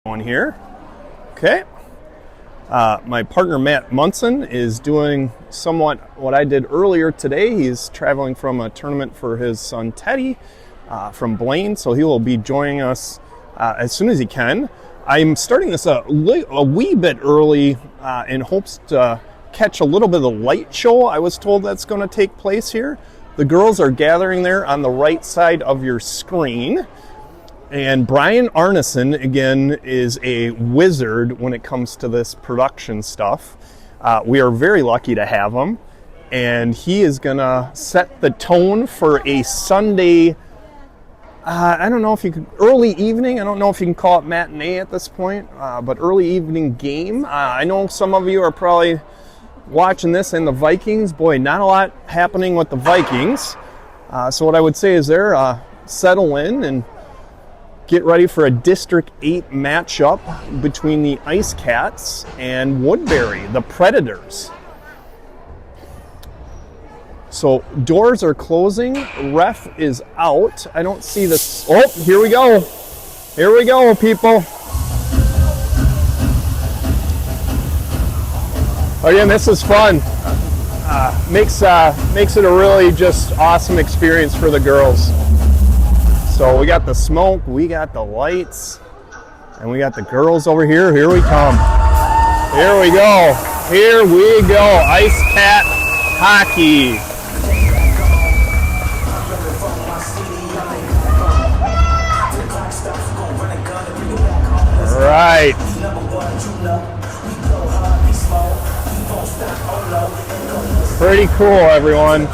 One here. Okay. My partner Matt Munson is doing somewhat what I did earlier today. He's traveling from a tournament for his son Teddy from Blaine, so he will be joining us as soon as he can. I'm starting this a wee bit early in hopes to catch a little bit of the light show. I was told that's going to take place here. The girls are gathering there on the right side of your screen. And Brian Arneson, again, is a wizard when it comes to this production stuff. We are very lucky to have him. And he is going to set the tone for a Sunday, I don't know if you could, early evening. I don't know if you can call it matinee at this point, but early evening game. I know some of you are probably watching this in the Vikings. Boy, not a lot happening with the Vikings. So what I would say is settle in and get ready for a District 8 matchup between the IceCats and Woodbury, the Predators. So doors are closing. Ref is out. I don't see this. Oh, here we go. Here we go, people. Again, this is fun. Makes it a really just awesome experience for the girls. So we got the smoke, we got the lights, and we got the girls over here. Here we come. Here we go. Here we go. IceCat hockey. All right. Pretty cool, everyone.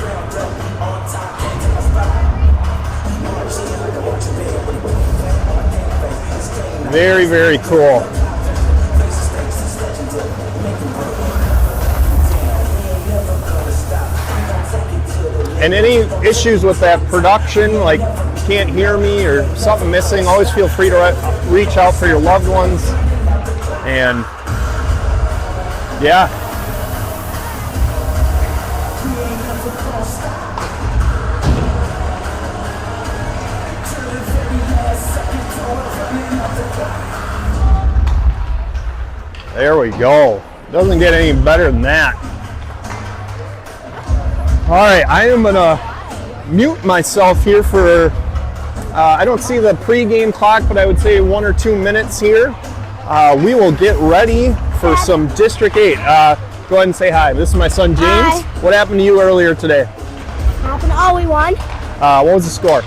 Very, very cool. And any issues with that production, like can't hear me or something missing, always feel free to reach out for your loved ones. And yeah. There we go. Doesn't get any better than that. All right, I am gonna mute myself here for, I don't see the pregame clock, but I would say 1 or 2 minutes here. We will get ready for some District 8. Go ahead and say hi. This is my son, James. Hi. What happened to you earlier today? We won. What was the score?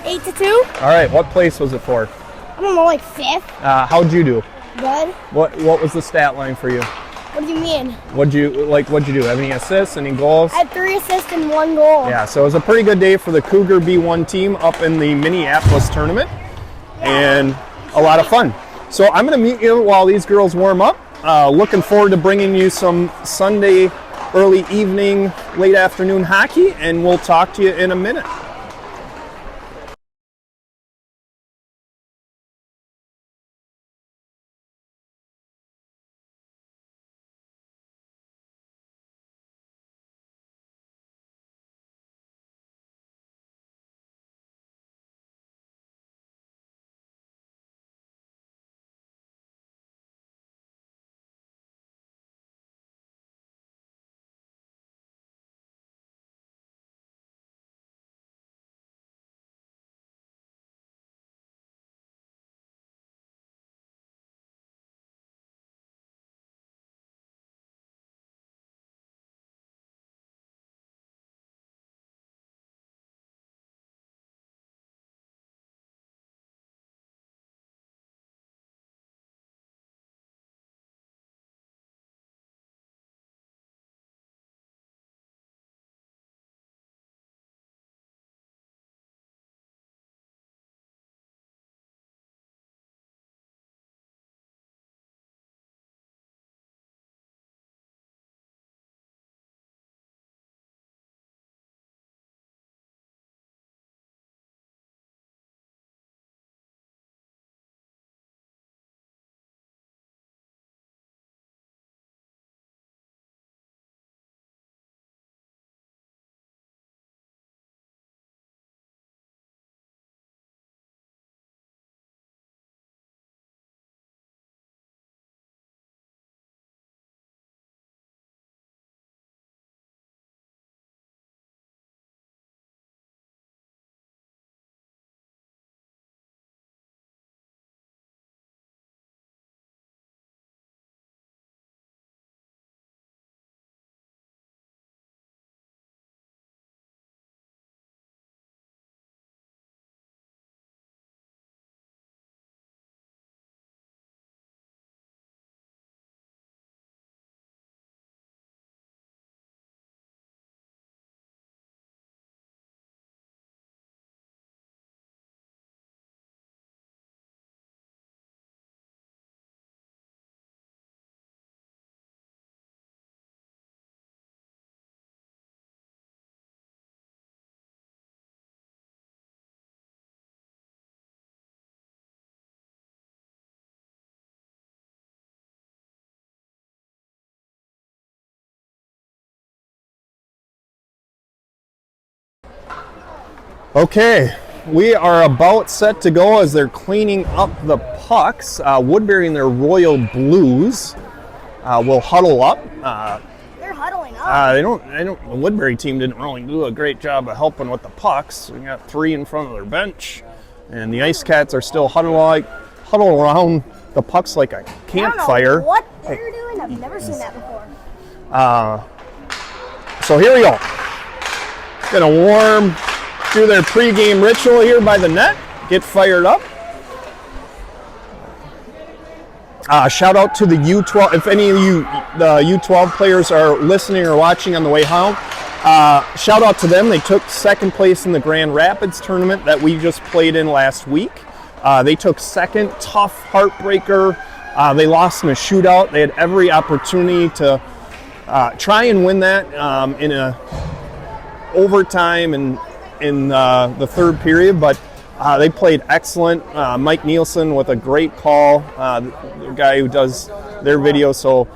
8-2. All right, what place was it for? I don't know, like 5th. How'd you do? Good. What was the stat line for you? What do you mean? What'd you do? Have any assists, any goals? I had 3 assists and 1 goal. Yeah, so it was a pretty good day for the Cougar B1 team up in the Minneapolis tournament, and a lot of fun. So I'm going to meet you while these girls warm up. Looking forward to bringing you some Sunday early evening, late afternoon hockey, and we'll talk to you in a minute. Okay, we are about set to go as they're cleaning up the pucks. Woodbury and their royal blues will huddle up. They're huddling up. The Woodbury team didn't really do a great job of helping with the pucks. We got 3 in front of their bench, and the IceCats are still huddle around the pucks like a campfire. I don't know what they're doing. I've never seen that before. So here we go. Gonna warm through their pregame ritual here by the net. Get fired up. Shout out to the U12. If any of you, the U12 players, are listening or watching on the way home, shout out to them. They took second place in the Grand Rapids tournament that we just played in last week. They took second, tough heartbreaker. They lost in a shootout. They had every opportunity to try and win that in a overtime and in the third period, but they played excellent. Mike Nielsen with a great call, the guy who does their video. So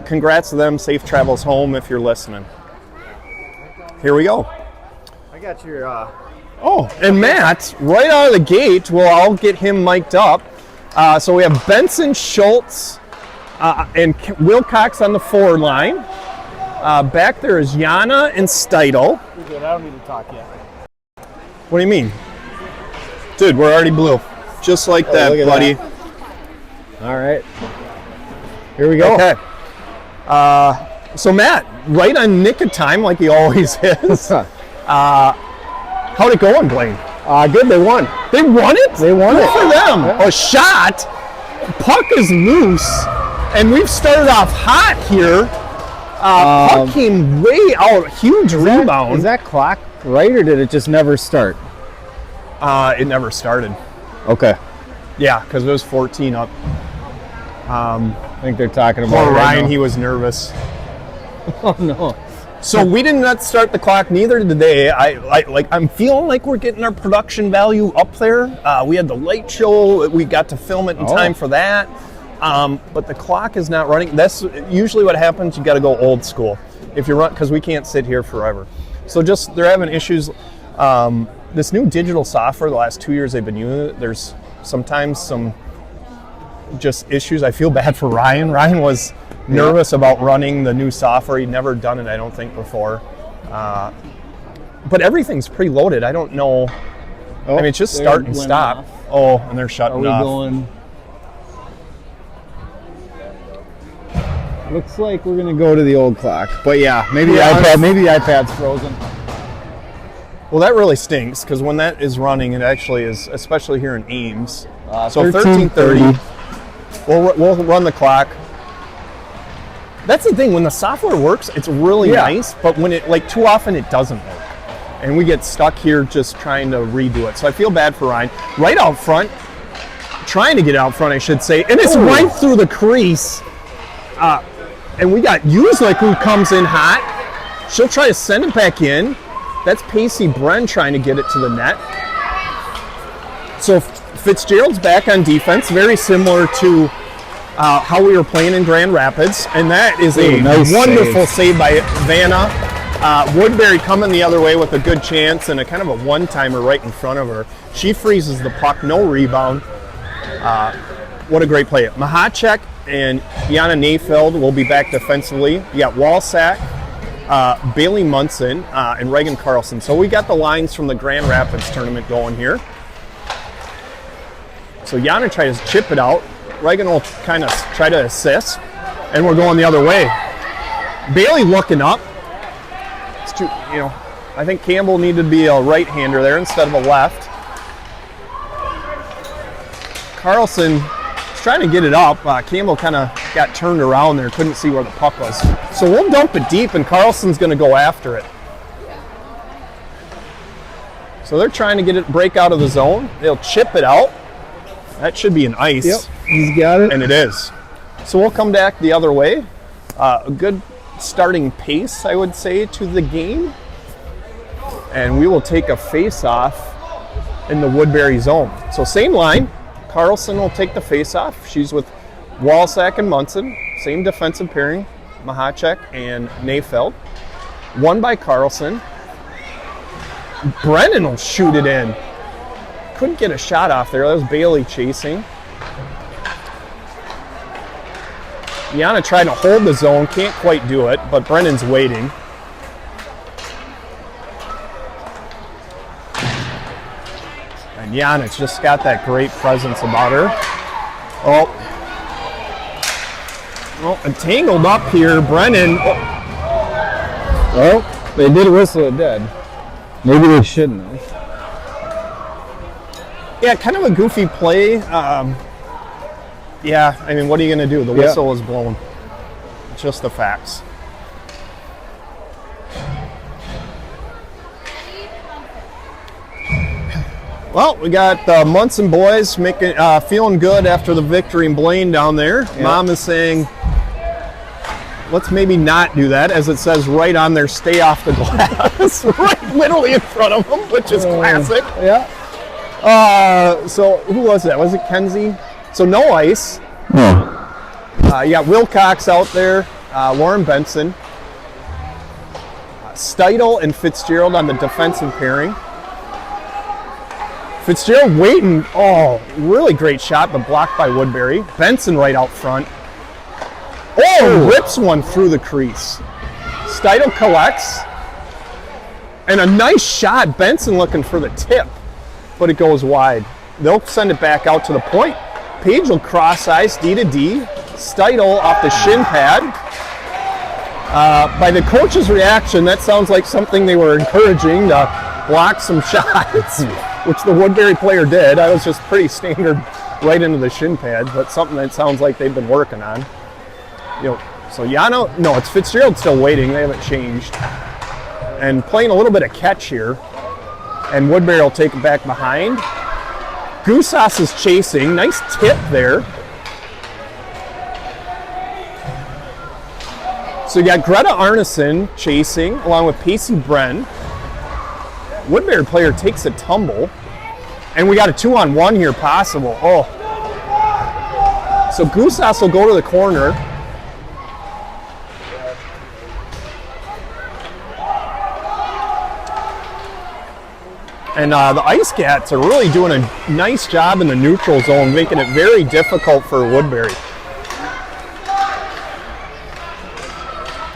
congrats to them. Safe travels home if you're listening. Here we go. I got your... Oh, and Matt, right out of the gate, I'll get him mic'd up. So we have Benson, Schultz, and Wilcox on the forward line. Back there is Jana and Steidel. You're good. I don't need to talk yet. What do you mean? Dude, we're already blue. Just like that, buddy. That. All right. Here we go. Okay. So Matt, right on nick of time like he always is. How'd it go in Blaine? Good, they won. They won it? They won Good it. for them. Yeah. A shot. Puck is loose. And we've started off hot here. Puck came way out. Huge rebound. Is that clock right, or did it just never start? It never started. Okay. Yeah, because it was 14 up. I think they're talking about Poor it right Ryan, now. he was nervous. Oh, no. So we did not start the clock, neither did they. I'm feeling like we're getting our production value up there. We had the light show. We got to film it in time for that. But the clock is not running. That's usually what happens. You got to go old school if you run, because we can't sit here forever. So they're having issues. This new digital software, the last 2 years they've been using it, there's sometimes some just issues. I feel bad for Ryan. Ryan was nervous about running the new software. He'd never done it, I don't think, before. But everything's preloaded. I don't know. I mean, it's just start and stop. Oh, and they're shutting off. Are we going? Looks like we're gonna go to the old clock. But yeah, maybe the iPad's frozen. Well, that really stinks, because when that is running, it actually is, especially here in Ames. So 13:30. We'll run the clock. That's the thing, when the software works, it's really nice, but when it, too often it doesn't work. And we get stuck here just trying to redo it. So I feel bad for Ryan. Right out front, trying to get out front, I should say, and it's right through the crease. And we got Uslik, who comes in hot. She'll try to send it back in. That's Pacey Bren trying to get it to the net. So Fitzgerald's back on defense, very similar to how we were playing in Grand Rapids, and that is a wonderful save by Vanna. Woodbury coming the other way with a good chance and a kind of a one-timer right in front of her. She freezes the puck, no rebound. What a great play. Mahacek and Jana Nayfeld will be back defensively. You got Walsack, Bailey Munson, and Reagan Carlson. So we got the lines from the Grand Rapids tournament going here. So Jana tries to chip it out. Reagan will kind of try to assist, and we're going the other way. Bailey looking up. It's too, I think Campbell needed to be a right-hander there instead of a left. Carlson is trying to get it up. Campbell kind of got turned around there, couldn't see where the puck was. So we'll dump it deep, and Carlson's going to go after it. So they're trying to get it break out of the zone. They'll chip it out. That should be an ice. Yep, he's got it. And it is. So we'll come back the other way. A good starting pace, I would say, to the game. And we will take a face-off in the Woodbury zone. So same line. Carlson will take the face-off. She's with Walsack and Munson. Same defensive pairing, Mahacek and Nayfeld. Won by Carlson. Brennan will shoot it in. Couldn't get a shot off there. That was Bailey chasing. Yana tried to hold the zone, can't quite do it, but Brennan's waiting. And Yana's just got that great presence about her. Oh, and tangled up here, Brennan. Oh. Well, they did whistle it dead. Maybe they shouldn't have. Yeah, kind of a goofy play. Yeah, I mean, what are you going to do? The whistle is blown. It's just the facts. Well, we got the Munson boys making feeling good after the victory in Blaine down there. Yeah. Mom is saying, let's maybe not do that, as it says right on their stay off the glass, right literally in front of them, which is classic. Yeah. So who was that? Was it Kenzie? So no ice. Oh. You got Wilcox out there, Lauren Benson, Steidel and Fitzgerald on the defensive pairing. Fitzgerald waiting. Oh, really great shot, but blocked by Woodbury. Benson right out front. Oh, rips one through the crease. Steidel collects. And a nice shot. Benson looking for the tip, but it goes wide. They'll send it back out to the point. Page will cross ice, D to D. Steidel off the shin pad. By the coach's reaction, that sounds like something they were encouraging to block some shots, which the Woodbury player did. I was just pretty standard right into the shin pad, but something that sounds like they've been working on. So Yano, no, it's Fitzgerald still waiting. They haven't changed. And playing a little bit of catch here. And Woodbury will take it back behind. Goosas is chasing. Nice tip there. So you got Greta Arneson chasing along with Pacey Bren. Woodbury player takes a tumble. And we got a 2-on-1 here possible. Oh. So Goosas will go to the corner. And the IceCats are really doing a nice job in the neutral zone, making it very difficult for Woodbury.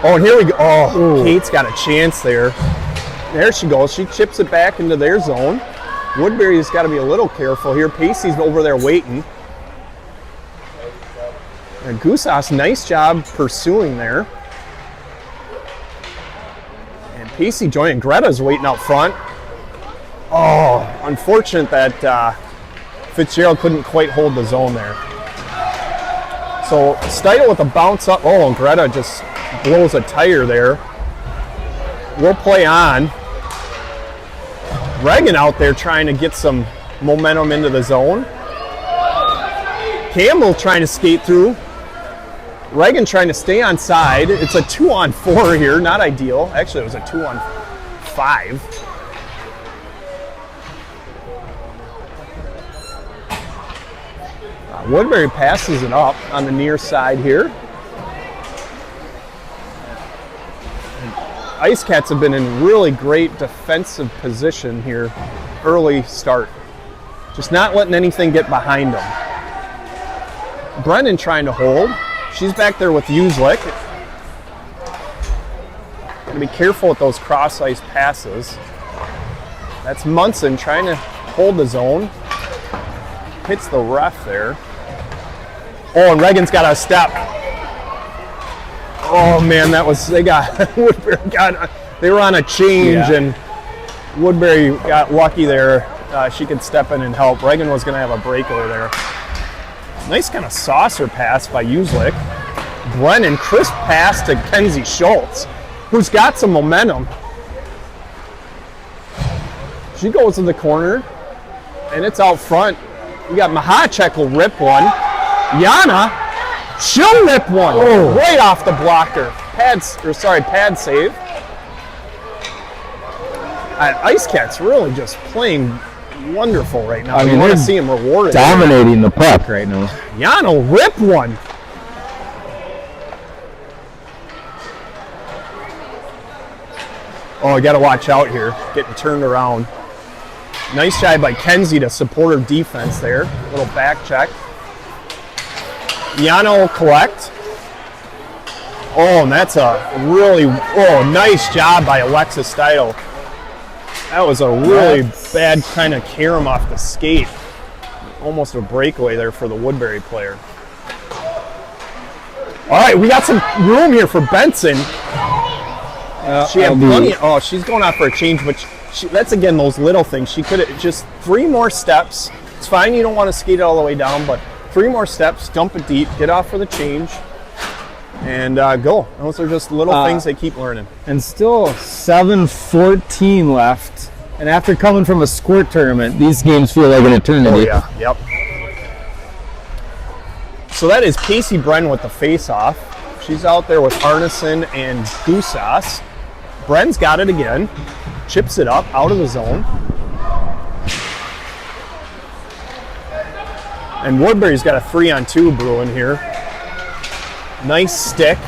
Oh, and here we go. Oh, Kate's got a chance there. There she goes. She chips it back into their zone. Woodbury's got to be a little careful here. Pacey's over there waiting. And Goosas, nice job pursuing there. And Pacey joining. Greta's waiting out front. Oh, unfortunate that Fitzgerald couldn't quite hold the zone there. So Steidel with a bounce up. Oh, and Greta just blows a tire there. We'll play on. Reagan out there trying to get some momentum into the zone. Campbell trying to skate through. Reagan trying to stay on side. It's a 2-on-4 here, not ideal. Actually, it was a 2-on-5. Woodbury passes it up on the near side here. IceCats have been in really great defensive position here, early start. Just not letting anything get behind them. Brennan trying to hold. She's back there with Uslick. Gonna be careful with those cross ice passes. That's Munson trying to hold the zone. Hits the ref there. Oh, and Reagan's got a step. Oh man, they were on a change, and Woodbury got lucky there. She could step in and help. Reagan was going to have a breakaway there. Nice kind of saucer pass by Uslick. Brennan, crisp pass to Kenzie Schultz, who's got some momentum. She goes to the corner, and it's out front. We got Mahacek will rip one. Yana, she'll rip one right off the blocker. Pad save. IceCats really just playing wonderful right now. I mean, want to see them rewarded. Dominating the puck right now. Yana will rip one. Oh, I got to watch out here. Getting turned around. Nice job by Kenzie to support her defense there. Little back check. Yana will collect. Oh, and that's a really, nice job by Alexis Steidel. That was a really bad kind of carom off the skate. Almost a breakaway there for the Woodbury player. All right, we got some room here for Benson. She had plenty. She's going out for a change, but that's again those little things. She could have just 3 more steps. It's fine. You don't want to skate it all the way down, but 3 more steps, dump it deep, get off for the change, and go. Those are just little things they keep learning. And still 7:14 left. And after coming from a squirt tournament, these games feel like an eternity. Oh yeah. Yep. So that is Casey Bren with the face-off. She's out there with Arneson and Gusas. Bren's got it again. Chips it up out of the zone. And Woodbury's got a 3-on-2 brewing here. Nice stick.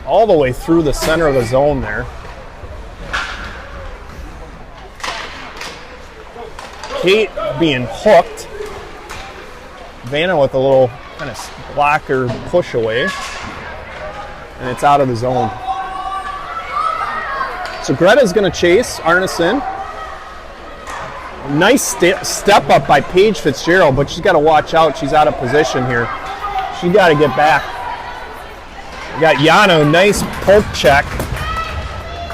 All the way through the center of the zone there. Kate being hooked. Vanna with a little kind of blocker push away. And it's out of the zone. So Greta's going to chase Arneson. Nice step up by Paige Fitzgerald, but she's got to watch out. She's out of position here. She got to get back. We got Yano, nice poke check.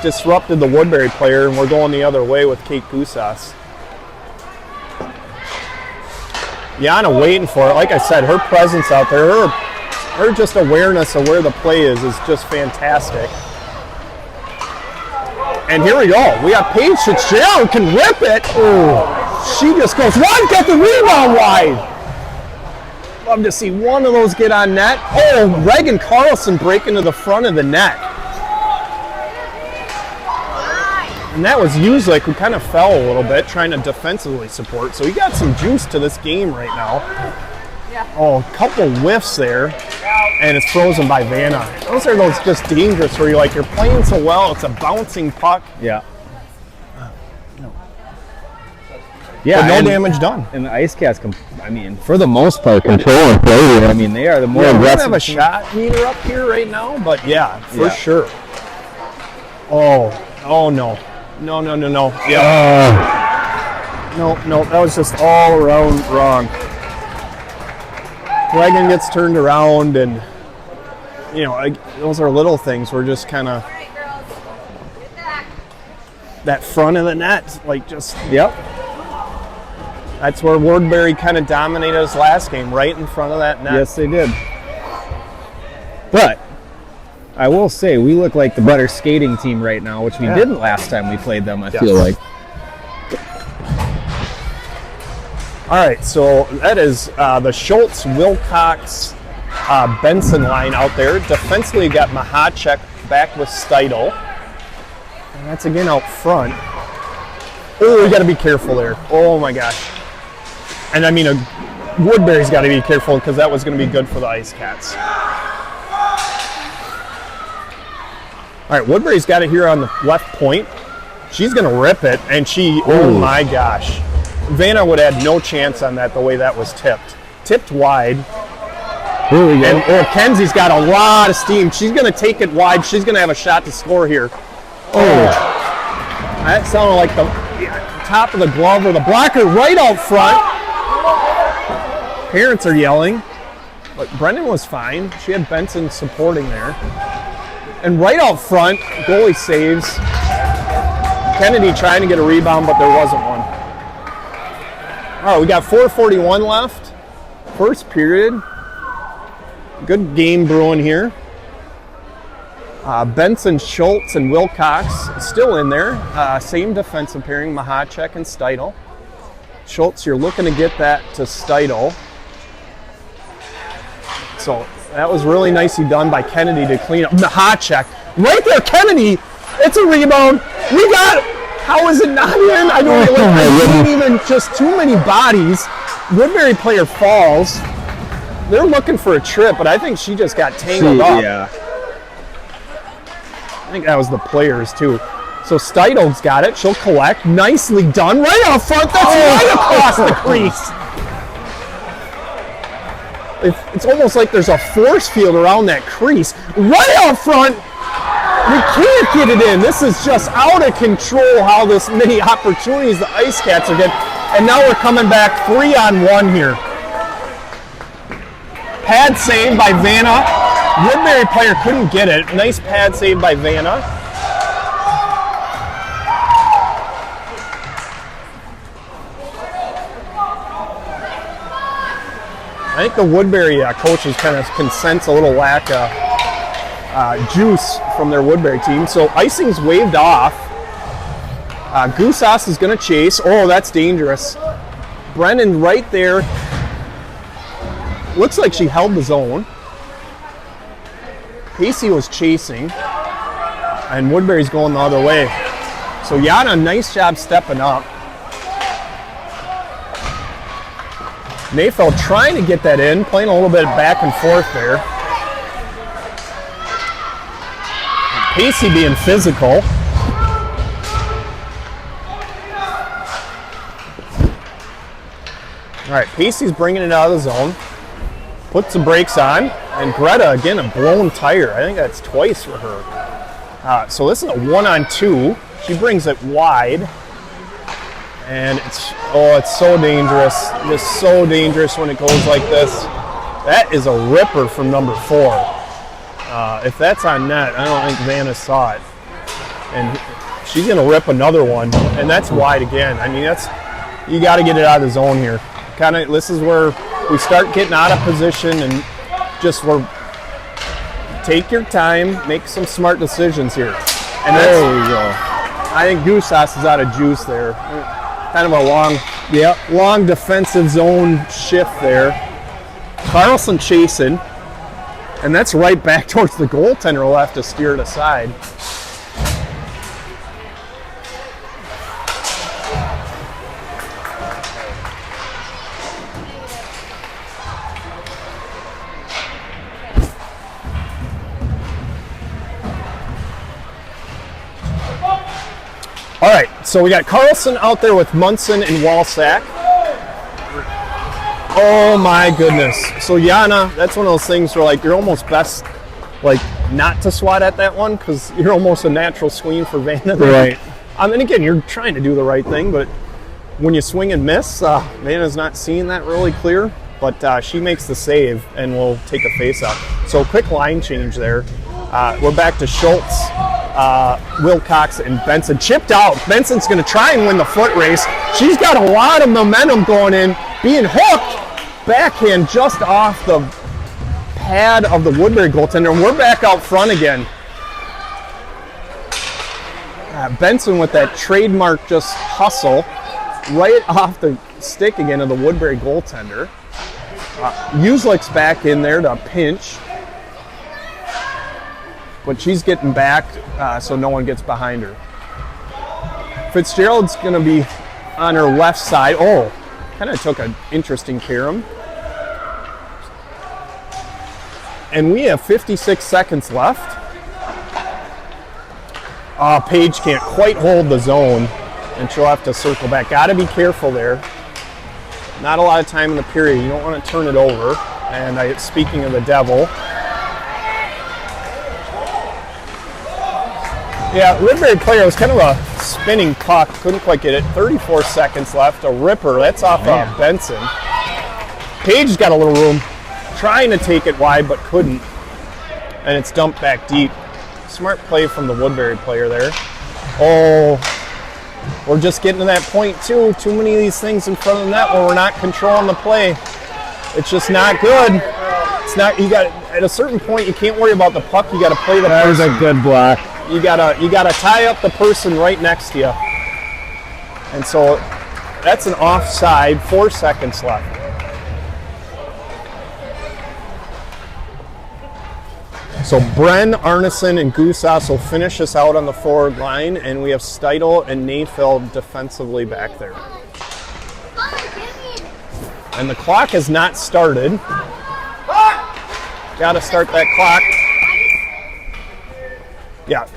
Disrupted the Woodbury player, and we're going the other way with Kate Gusas. Yana waiting for it. Like I said, her presence out there, her just awareness of where the play is just fantastic. And here we go. We got Paige Fitzgerald can rip it. Oh, she just goes wide, got the rebound wide. Love to see one of those get on net. Oh, Reagan Carlson breaking to the front of the net. And that was Usick, who kind of fell a little bit trying to defensively support. So he got some juice to this game right now. Oh, a couple whiffs there. And it's frozen by Vanna. Those are those just dangerous where you're playing so well, it's a bouncing puck. Yeah. Yeah, but no damage done. And the IceCats, for the most part, control and play. They are the more aggressive. We don't have a shot meter up here right now, but for sure. Oh no. No. Yeah. No, that was just all around wrong. Reagan gets turned around, and those are little things. We're just kind of that front of the net, Yep. That's where Woodbury kind of dominated us last game, right in front of that net. Yes, they did. But I will say we look like the better skating team right now, which we didn't last time we played them, I feel like. All right, so that is the Schultz, Wilcox, Benson line out there. Defensively, you got Mahacek back with Steidel. And that's again out front. Oh, we got to be careful there. Oh my gosh. And Woodbury's got to be careful because that was going to be good for the IceCats. All right, Woodbury's got it here on the left point. She's going to rip it, and oh my gosh. Vanna would have had no chance on that the way that was tipped. Tipped wide. Here we go. And Kenzie's got a lot of steam. She's going to take it wide. She's going to have a shot to score here. Oh. That sounded like the top of the glove or the blocker right out front. Parents are yelling. But Brendan was fine. She had Benson supporting there. And right out front, goalie saves. Kennedy trying to get a rebound, but there wasn't one. All right, we got 4:41 left. First period. Good game brewing here. Benson, Schultz, and Wilcox still in there. Same defensive pairing, Mahacek and Steidel. Schultz, you're looking to get that to Steidel. So that was really nicely done by Kennedy to clean up. Mahacek, right there, Kennedy. It's a rebound. We got it. How is it not in? I didn't even, just too many bodies. Woodbury player falls. They're looking for a trip, but I think she just got tangled up. Yeah. I think that was the players too. So Steidl's got it. She'll collect. Nicely done. Right out front. That's right across the crease. It's almost like there's a force field around that crease. Right out front. You can't get it in. This is just out of control how this many opportunities the IceCats are getting. And now we're coming back 3-on-1 here. Pad save by Vanna. Woodbury player couldn't get it. Nice pad save by Vanna. I think the Woodbury coaches kind of can sense a little lack of juice from their Woodbury team. So icing's waved off. Goosas is going to chase. Oh, that's dangerous. Brennan right there. Looks like she held the zone. Pacey was chasing. And Woodbury's going the other way. So Yana, nice job stepping up. Mayfeld trying to get that in, playing a little bit back and forth there. Pacey being physical. All right, Pacey's bringing it out of the zone. Puts the brakes on. And Greta, again, a blown tire. I think that's twice for her. So this is a 1-on-2. She brings it wide. And it's so dangerous. Just so dangerous when it goes like this. That is a ripper from number 4. If that's on net, I don't think Vanna saw it. And she's going to rip another one. And that's wide again. I mean, you got to get it out of the zone here. This is where we start getting out of position and just take your time, make some smart decisions here. And there we go. I think Goosas is out of juice there. Kind of a long defensive zone shift there. Carlson chasing, and that's right back towards the goaltender. Will have to steer it aside. All right, so we got Carlson out there with Munson and Walsack. Oh my goodness. So Yana, that's one of those things where you're almost best not to swat at that one because you're almost a natural swing for Vanna. Right. And again, you're trying to do the right thing, but when you swing and miss, Vanna's not seeing that really clear, but she makes the save and will take a face off. So quick line change there. We're back to Schultz. Wilcox and Benson chipped out. Benson's going to try and win the foot race. She's got a lot of momentum going in, being hooked. Backhand just off the pad of the Woodbury goaltender. We're back out front again. Benson with that trademark just hustle right off the stick again of the Woodbury goaltender. Uslick's back in there to pinch. But she's getting back so no one gets behind her. Fitzgerald's going to be on her left side. Oh, kind of took an interesting carom. And we have 56 seconds left. Paige can't quite hold the zone, and she'll have to circle back. Got to be careful there. Not a lot of time in the period. You don't want to turn it over. And speaking of the devil, yeah, Woodbury player was kind of a spinning puck. Couldn't quite get it. 34 seconds left. A ripper. That's off Benson. Paige got a little room. Trying to take it wide, but couldn't. And it's dumped back deep. Smart play from the Woodbury player there. Oh, we're just getting to that point, too. Too many of these things in front of the net where we're not controlling the play. It's just not good. It's not. You got at a certain point, you can't worry about the puck. You got to play the That was person. a good block. You gotta tie up the person right next to you. And so that's an offside, 4 seconds left. So Bren, Arneson, and Goosas will finish us out on the forward line, and we have Steidl and Mayfeld defensively back there. And the clock has not started. Gotta start that clock. Yeah.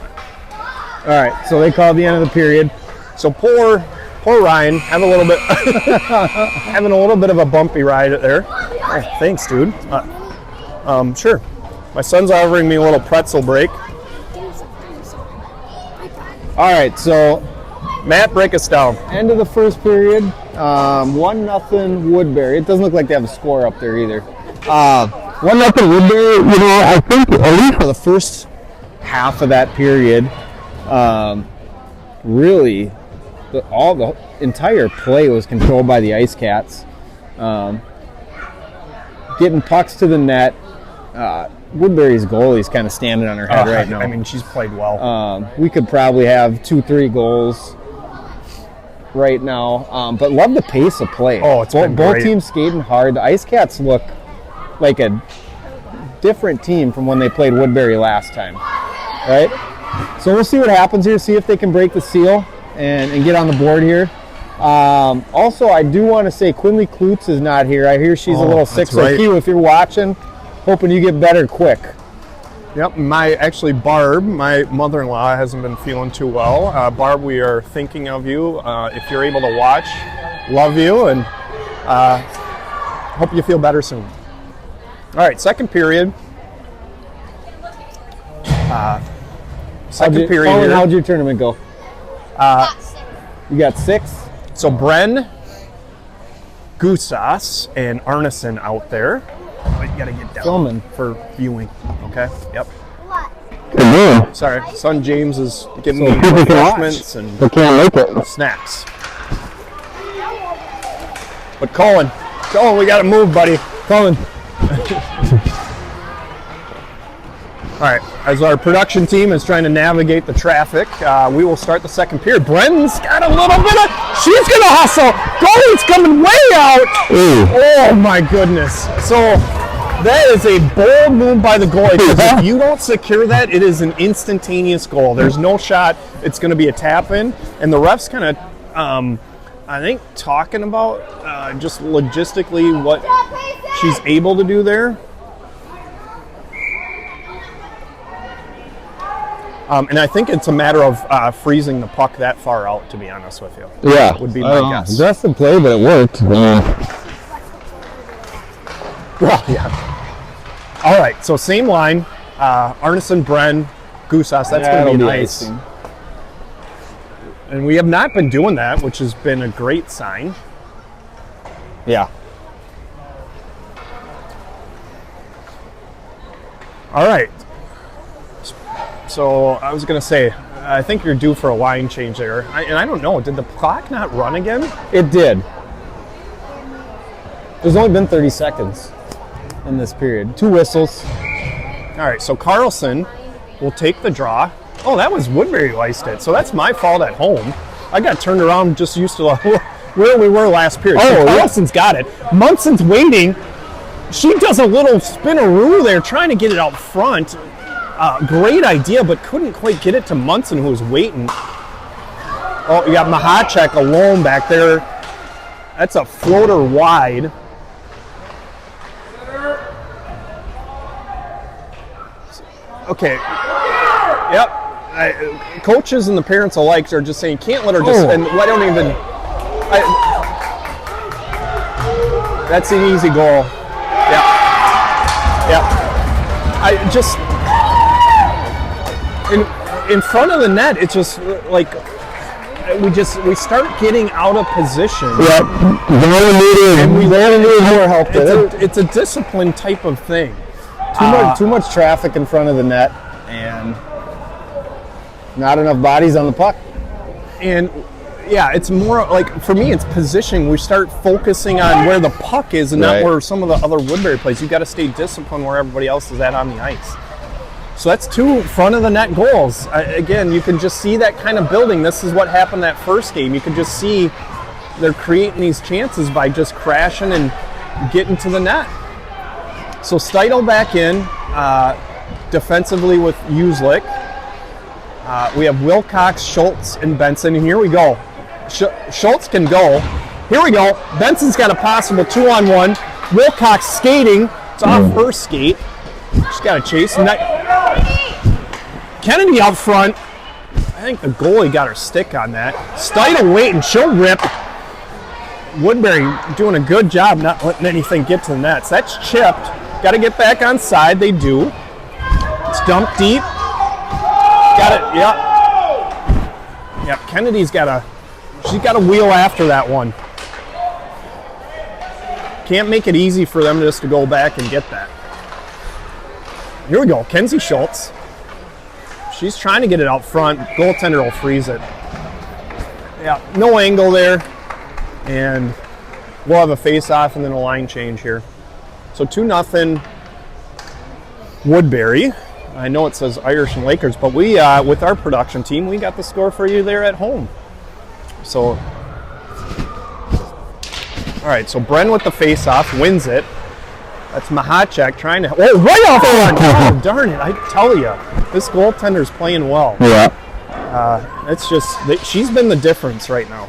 All right, so they called the end of the period. So poor Ryan, having a little bit of a bumpy ride there. Oh, thanks, dude. Sure. My son's offering me a little pretzel break. All right, so Matt, break us down. end of the first period, 1-0 Woodbury. It doesn't look like they have a score up there either. 1-0 Woodbury. You know, I think at least for the first half of that period, really, the entire play was controlled by the IceCats. Getting pucks to the net. Woodbury's goalie's kind of standing on her head right now. I mean, she's played well. We could probably have 2-3 goals right now, but love the pace of play. Oh, it's been both great. teams skating hard. The IceCats look like a different team from when they played Woodbury last time, right? So we'll see what happens here, see if they can break the seal and get on the board here. Also, I do want to say Quinley Klutz is not here. I hear she's a little sick, that's so right. Q, if you're watching, hoping you get better quick. Yep, Barb, my mother-in-law, hasn't been feeling too well. Barb, we are thinking of you. If you're able to watch, love you, and hope you feel better soon. All right, second period. Second period Colin, here. how'd your tournament go? You got 6? So Bren, Gusas, and Arneson out there. But you gotta get down Filming. for viewing. Okay. Yep. What? Sorry, son James is giving So me people can watch. refreshments and They can't make it. snacks. But Colin, we gotta move, buddy. Colin. All right, as our production team is trying to navigate the traffic, we will start the second period. Bren's got a little bit of, she's gonna hustle. Goalie's coming way out. Ooh. Oh my goodness. So that is a bold move by the goalie, because if you don't secure that, it is an instantaneous goal. There's no shot. It's gonna be a tap in, and the ref's kind of, I think, talking about just logistically what she's able to do there. And I think it's a matter of freezing the puck that far out, to be honest with you. Yeah. Would be my guess. That's the play, but it worked. Well, yeah. All right, so same line. Arneson, Bren, Gusas. That's going to That'll be be nice. icing. And we have not been doing that, which has been a great sign. Yeah. All right. So I was going to say, I think you're due for a line change there. And I don't know, did the clock not run again? It did. There's only been 30 seconds in this period. 2 whistles. All right, so Carlson will take the draw. Oh, that was Woodbury who iced it. So that's my fault at home. I got turned around just used to where we were last period. So Carlson's got it. Munson's waiting. She does a little spinaroo there trying to get it out front. Great idea, but couldn't quite get it to Munson, who was waiting. Oh, you got Mahacek alone back there. That's a floater wide. Okay. Yep. Coaches and the parents alike are just saying, can't let her just, and why don't even. That's an easy goal. Yeah. Yeah. I just. In front of the net, it's just like we start getting out of position. Yeah, and we need more help. It's a discipline type of thing. Too much traffic in front of the net, and not enough bodies on the puck. And yeah, it's more like, for me, it's positioning. We start focusing on where the puck is and not where some of the other Woodbury plays. You've got to stay disciplined where everybody else is at on the ice. So that's 2 front of the net goals. Again, you can just see that kind of building. This is what happened that first game. You can just see they're creating these chances by just crashing and getting to the net. So Steidel back in defensively with Uslick. We have Wilcox, Schultz, and Benson. And here we go. Schultz can go. Here we go. Benson's got a possible 2-on-1. Wilcox skating. It's off her skate. She's got to chase. Kennedy out front. think the goalie got her stick on that. Steidel waiting, she'll rip. Woodbury doing a good job not letting anything get to the nets. That's chipped. Got to get back on side. They do. It's dumped deep. Got it. Yep. Yep. Kennedy's she's got to wheel after that one. Can't make it easy for them just to go back and get that. Here we go. Kenzie Schultz. She's trying to get it out front. Goaltender will freeze it. Yeah, no angle there. And we'll have a face-off and then a line change here. So 2-0 Woodbury. I know it says Irish and Lakers, but we, with our production team, we got the score for you there at home. So, all right, so Bren with the face-off wins it. That's Mahacek trying to... Oh, right off the run! Oh, darn it, I tell you. This goaltender's playing well. Yeah. It's just... She's been the difference right now.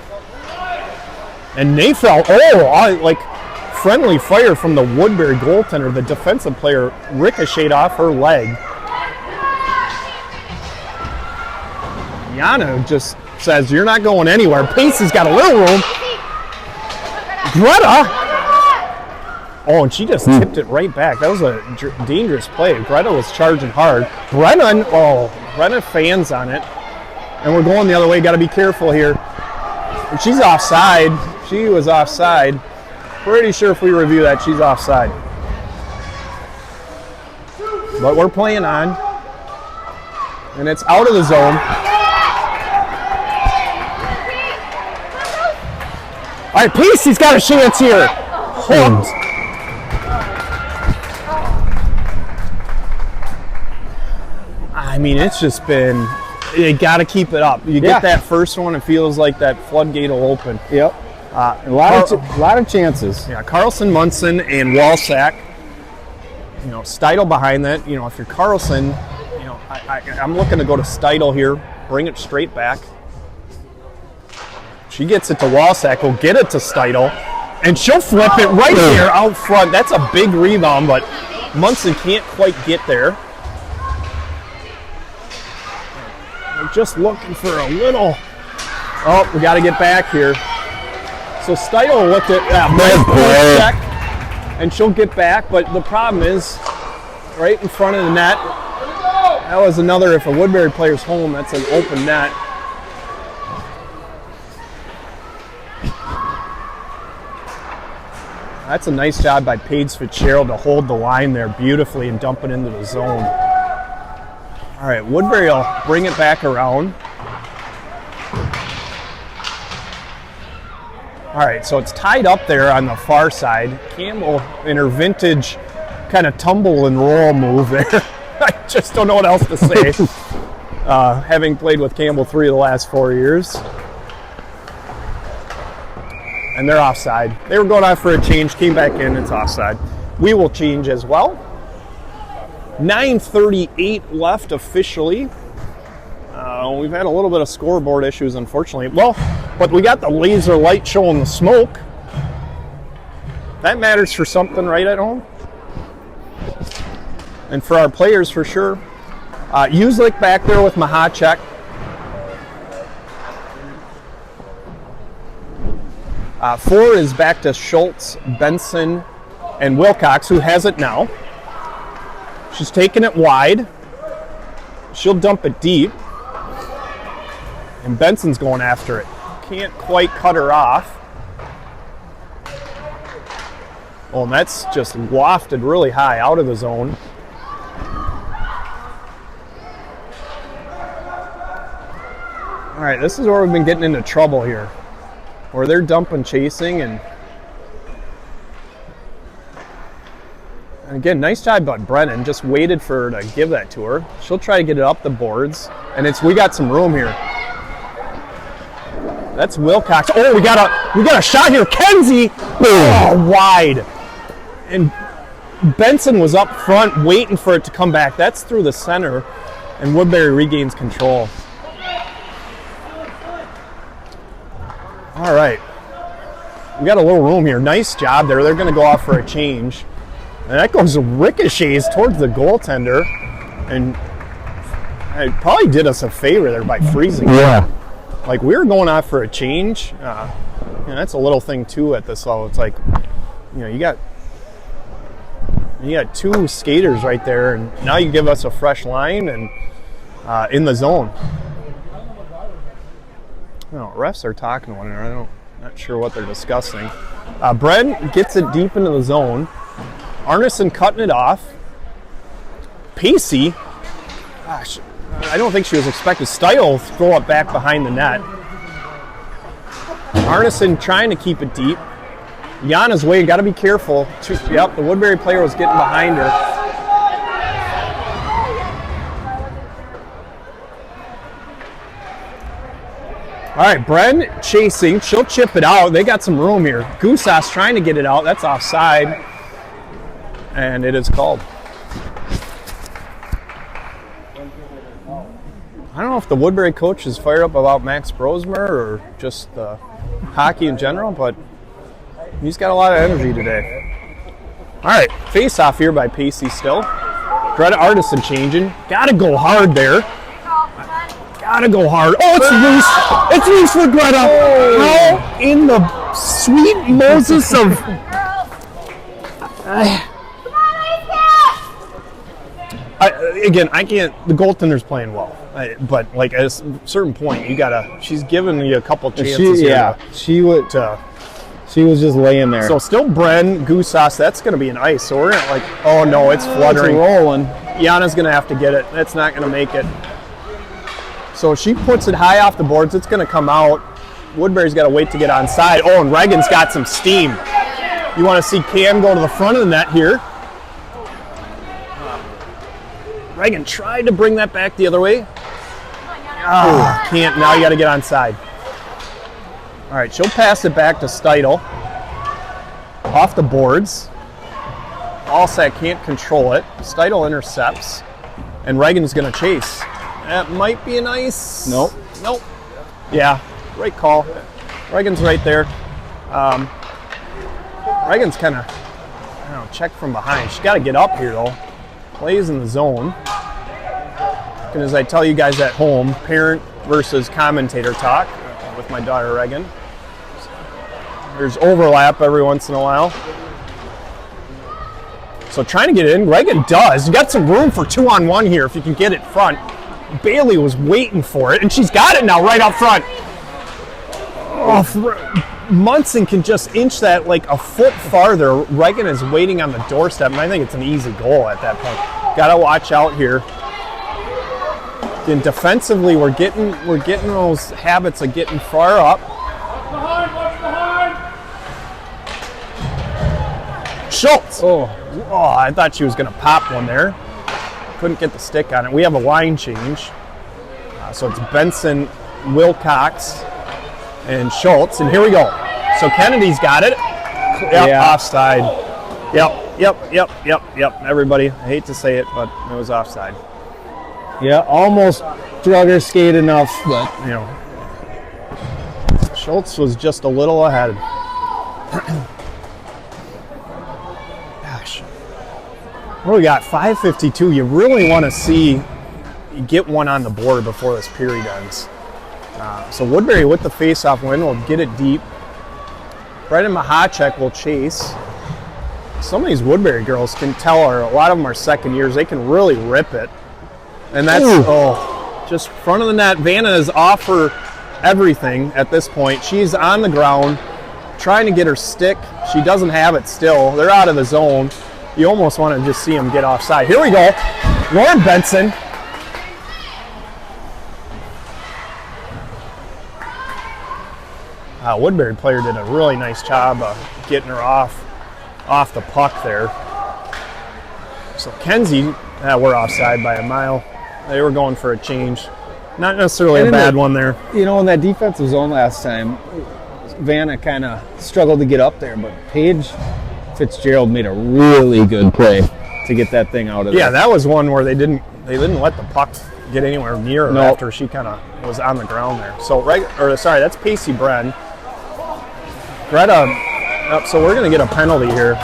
And Nafel, friendly fire from the Woodbury goaltender. The defensive player ricocheted off her leg. Yana just says, you're not going anywhere. Pacey's got a little room. Greta! Oh, and she just tipped it right back. That was a dangerous play. Greta was charging hard. Brennan fans on it. And we're going the other way. Got to be careful here. And she's offside. She was offside. Pretty sure if we review that, she's offside. But we're playing on. And it's out of the zone. All right, Pacey's got a chance here. Hooked. I mean, it's just been... You got to keep it up. You get that first one, it feels like that floodgate will open. Yep. A lot of chances. Yeah, Carlson, Munson, and Walsack. You know, Steidel behind that. You know, if you're Carlson, you know, I'm looking to go to Steidel here, bring it straight back. She gets it to Walsack. Will get it to Steidel, and she'll flip it right there out front. That's a big rebound, but Munson can't quite get there. We're just looking for a little. Oh, we got to get back here. So Steidel looked at check, and she'll get back. But the problem is, right in front of the net. That was another. If a Woodbury player's home, that's an open net. That's a nice job by Paige Fitzgerald to hold the line there beautifully and dump it into the zone. All right, Woodbury will bring it back around. All right, so it's tied up there on the far side. Campbell, in her vintage kind of tumble and roll move there. I just don't know what else to say, having played with Campbell 3 of the last 4 years. And they're offside. They were going out for a change, came back in, it's offside. We will change as well. 9:38 left officially. We've had a little bit of scoreboard issues, unfortunately. Well, but we got the laser light showing the smoke. That matters for something, right, at home? And for our players, for sure. Uslik back there with Mahacek. Four is back to Schultz, Benson, and Wilcox, who has it now. She's taking it wide. She'll dump it deep. And Benson's going after it. Can't quite cut her off. Oh, and that's just wafted really high out of the zone. All right, this is where we've been getting into trouble here. Where they're dumping, chasing, and again, nice job by Brennan. Just waited for her to give that to her. She'll try to get it up the boards, and we got some room here. That's Wilcox. Oh, we got a shot here. Kenzie, wide, and Benson was up front waiting for it to come back. That's through the center, and Woodbury regains control. All right, we got a little room here. Nice job there. They're going to go off for a change. And that goes ricochets towards the goaltender. And it probably did us a favor there by freezing. Yeah. Like, we were going off for a change. That's a little thing, too, at this level. It's like, you got 2 skaters right there, and now you give us a fresh line and in the zone. Refs are talking to one another. Not sure what they're discussing. Brent gets it deep into the zone. Arneson cutting it off. Pacey, gosh, I don't think she was expecting. Steil throw it back behind the net. Arneson trying to keep it deep. Yana's way, got to be careful. Yep, the Woodbury player was getting behind her. All right, Bren chasing. She'll chip it out. They got some room here. Gusas trying to get it out. That's offside. And it is called. I don't know if the Woodbury coach is fired up about Max Brosmer or just hockey in general, but he's got a lot of energy today. All right, face off here by Pacey still. Greta Arneson changing. Got to go hard there. Gotta go hard. Oh, it's loose. It's loose for Greta. How in the sweet Moses of... I can't... The goaltender's playing well. But, like, at a certain point, you gotta... She's giving you a couple chances here. She was just laying there. So still Bren, Gusas, that's going to be an ice. So we're going to, like... Oh, no, it's fluttering. It's rolling. Yana's going to have to get it. That's not going to make it. So she puts it high off the boards. It's going to come out. Woodbury's got to wait to get onside. Oh, and Reagan's got some steam. You want to see Cam go to the front of the net here. Reagan tried to bring that back the other way. Oh, can't. Now you got to get onside. All right, she'll pass it back to Steidel. Off the boards. Allsat can't control it. Steidel intercepts. And Reagan's going to chase. That might be an ice. Nope. Yeah, right call. Reagan's right there. Reagan's kind of, check from behind. She's got to get up here, though. Plays in the zone. And as I tell you guys at home, parent versus commentator talk with my daughter, Reagan. There's overlap every once in a while. So trying to get it in. Reagan does. You got some room for 2-on-1 here if you can get it front. Bailey was waiting for it, and she's got it now right up front. Oh, Munson can just inch that like a foot farther. Reagan is waiting on the doorstep, and I think it's an easy goal at that point. Got to watch out here. Then defensively, we're getting those habits of getting far up. Schultz. Oh, I thought she was going to pop one there. Couldn't get the stick on it. We have a line change. So it's Benson, Wilcox, and Schultz. And here we go. So Kennedy's got it. Yep, offside. Yep. Everybody, I hate to say it, but it was offside. Yeah, almost drug her skate enough, but Schultz was just a little ahead. Gosh. What do we got? 5:52. You really want to see you get one on the board before this period ends. So Woodbury with the face-off win will get it deep. Brendan Mahacek will chase. Some of these Woodbury girls can tell, or a lot of them are second years, they can really rip it. And that's, just front of the net. Vanna is off her everything at this point. She's on the ground trying to get her stick. She doesn't have it still. They're out of the zone. You almost want to just see them get offside. Here we go. Lauren Benson. Woodbury player did a really nice job of getting her off the puck there. So Kenzie, we're offside by a mile. They were going for a change. Not necessarily a bad one there. In that defensive zone last time, Vanna kind of struggled to get up there, but Paige Fitzgerald made a really good play to get that thing out of there. Yeah, that was one where they didn't let the puck get anywhere near her after she kind of was on the ground there. So that's Pacey Bren. Greta, so we're going to get a penalty here.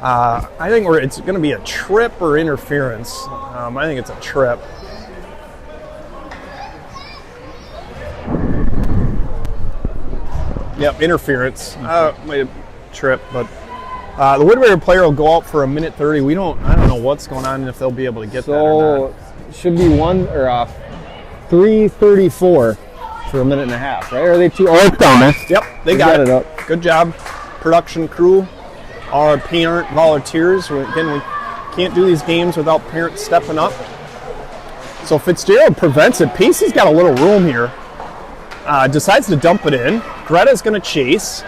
I think it's going to be a trip or interference. I think it's a trip. Yep, interference. Might have trip, but the Woodbury player will go out for a minute 30. I don't know what's going on and if they'll be able to get that or not. So should be 3:34 for a minute and a half, right? Or are they two? Oh, it's down there. Yep, they got it. Up. Good job, production crew, our parent volunteers. Again, we can't do these games without parents stepping up. So Fitzgerald prevents it. Pacey's got a little room here. Decides to dump it in. Greta's going to chase.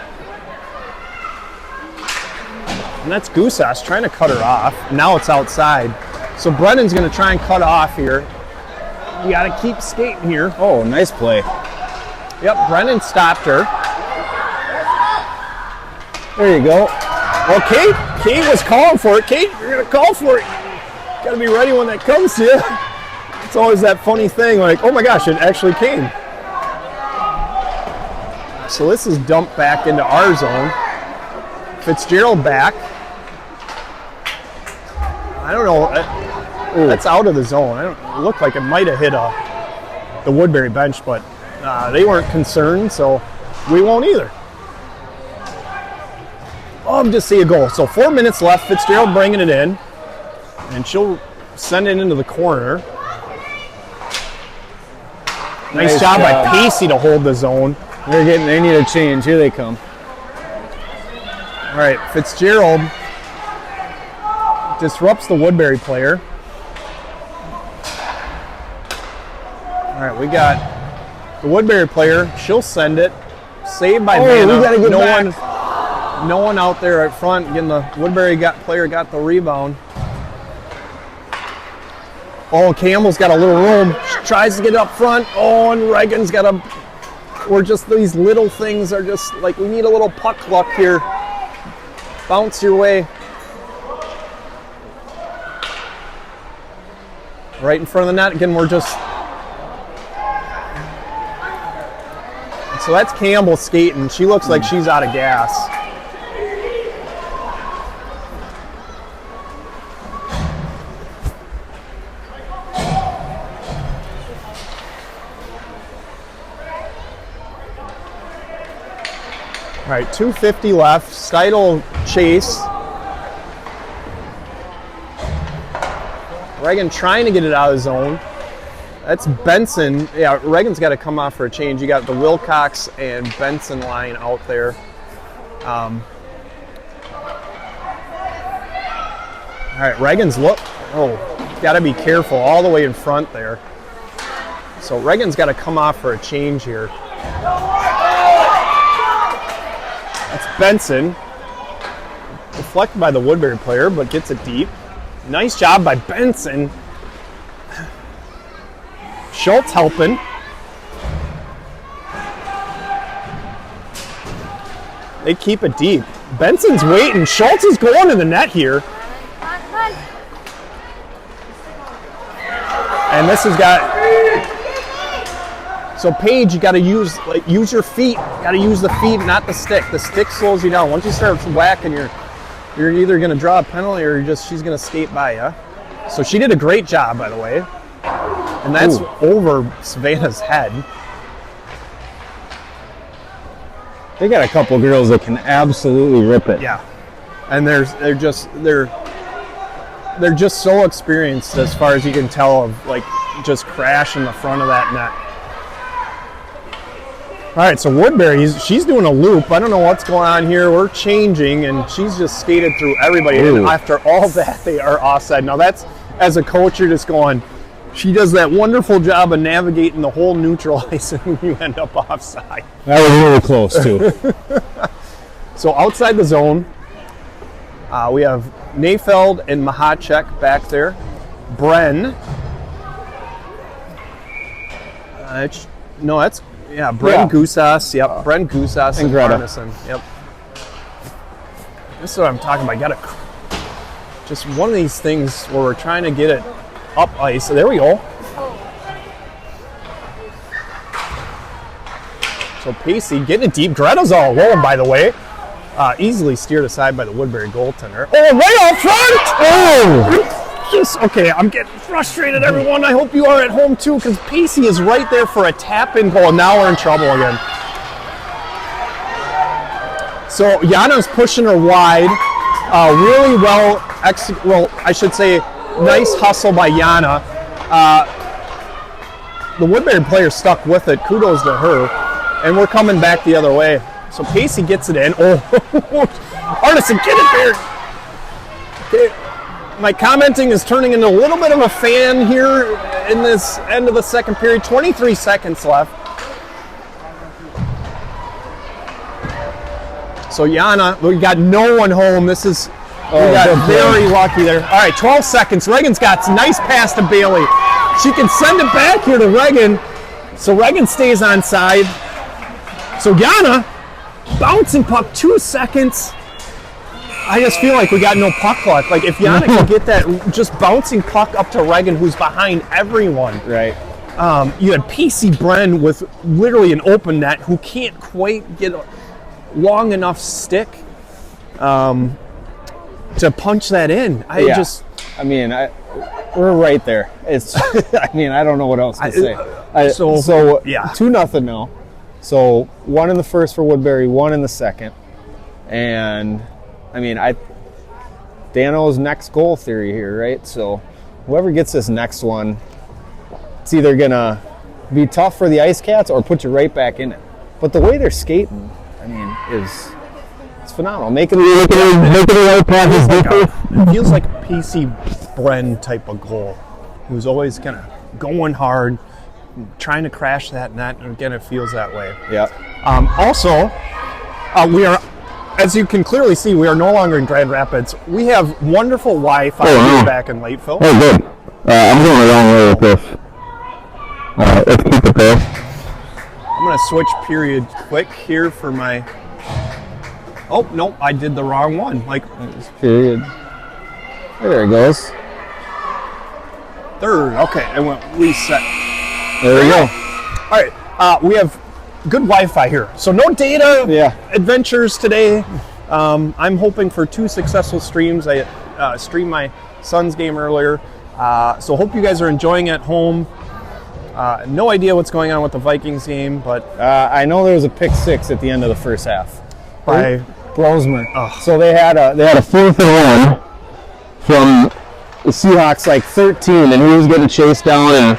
And that's Goose-Ass trying to cut her off. Now it's outside. So Brennan's going to try and cut off here. You got to keep skating here. Oh, nice play. Yep, Brennan stopped her. There you go. Well, Kate was calling for it. Kate, you're going to call for it. Got to be ready when that comes to you. It's always that funny thing, like, oh my gosh, it actually came. So this is dumped back into our zone. Fitzgerald back. I don't know. That's out of the zone. It looked like it might have hit the Woodbury bench, but they weren't concerned, so we won't either. Love to see a goal. So 4 minutes left. Fitzgerald bringing it in, and she'll send it into the corner. Nice job by Pacey to hold the zone. They need a change. Here they come. All right, Fitzgerald disrupts the Woodbury player. All right, we got the Woodbury player. She'll send it. Saved by Vanna. We gotta get back. No one out there at front. Again, the Woodbury player got the rebound. Oh, Campbell's got a little room. She tries to get up front. Oh, and Reagan's got a... We're just, these little things are just like, we need a little puck luck here. Bounce your way. Right in front of the net. Again, we're just... So that's Campbell skating. She looks like she's out of gas. All right, 2:50 left. Steidel chase. Reagan trying to get it out of the zone. That's Benson. Yeah, Reagan's got to come off for a change. You got the Wilcox and Benson line out there. All right, Reagan's got to be careful all the way in front there. So Reagan's got to come off for a change here. That's Benson. Deflected by the Woodbury player, but gets it deep. Nice job by Benson. Schultz helping. They keep it deep. Benson's waiting. Schultz is going to the net here. And this has got... So Paige, you got to use your feet. You got to use the feet, not the stick. The stick slows you down. Once you start whacking, you're either going to draw a penalty or she's going to skate by you. So she did a great job, by the way. And that's over Savannah's head. They got a couple girls that can absolutely rip it. Yeah, and they're just so experienced as far as you can tell of like just crashing the front of that net. All right, so Woodbury, she's doing a loop. I don't know what's going on here. We're changing, and she's just skated through everybody. And after all that, they are offside. Now that's, as a coach, you're just going, she does that wonderful job of navigating the whole neutral ice, and you end up offside. That was really close, too. So outside the zone, we have Nayfeld and Mahacek back there. Bren. Bren Goosas. Yep, Bren Goosas and Greta. Arneson. Yep. This is what I'm talking about. Just one of these things where we're trying to get it up ice. So there we go. So Pacey getting it deep. Greta's all alone, by the way. Easily steered aside by the Woodbury goaltender. Oh, right out front! Oh! Just, okay, I'm getting frustrated, everyone. I hope you are at home, too, because Pacey is right there for a tap-in goal. Now we're in trouble again. So Yana's pushing her wide. Really well, I should say, nice hustle by Yana. The Woodbury player stuck with it. Kudos to her. And we're coming back the other way. So Pacey gets it in. Oh, Arneson, get it there. Okay. My commenting is turning into a little bit of a fan here in this end of the second period. 23 seconds left. So Yana, we got no one home. We got very lucky there. All right, 12 seconds. Reagan's got a nice pass to Bailey. She can send it back here to Reagan. So Reagan stays on side. So Yana, bouncing puck, 2 seconds. I just feel like we got no puck luck. Like if Yana can get that just bouncing puck up to Reagan, who's behind everyone. Right. You had PC Bren with literally an open net who can't quite get a long enough stick to punch that in. We're right there. It's. I mean, I don't know what else to say. So 2-0 now. So 1 in the first for Woodbury, 1 in the second, and I mean, Dano's next goal theory here, right? So whoever gets this next one, it's either gonna be tough for the IceCats or put you right back in it. But the way they're skating, I mean, it's phenomenal. Making the right passes. It feels like a PC Bren type of goal. He was always kind of going hard, trying to crash that net, and again, it feels that way. Yeah. Also, we are, as you can clearly see, we are no longer in Grand Rapids. We have wonderful Wi-Fi here back in Lakeville. Oh, good. I'm going the wrong way with this. Let's keep it there. I'm going to switch period quick here for my... Oh, nope, I did the wrong one. Period. There it goes. Third. Okay, I went reset. There we go. All right, we have good Wi-Fi here. So no data adventures today. I'm hoping for 2 successful streams. I streamed my son's game earlier. So hope you guys are enjoying at home. No idea what's going on with the Vikings game, but... I know there was a pick 6 at the end of the first half. By Brosmer. Oh. So they had a 4th and 1 from the Seahawks, like 13, and he was getting chased down and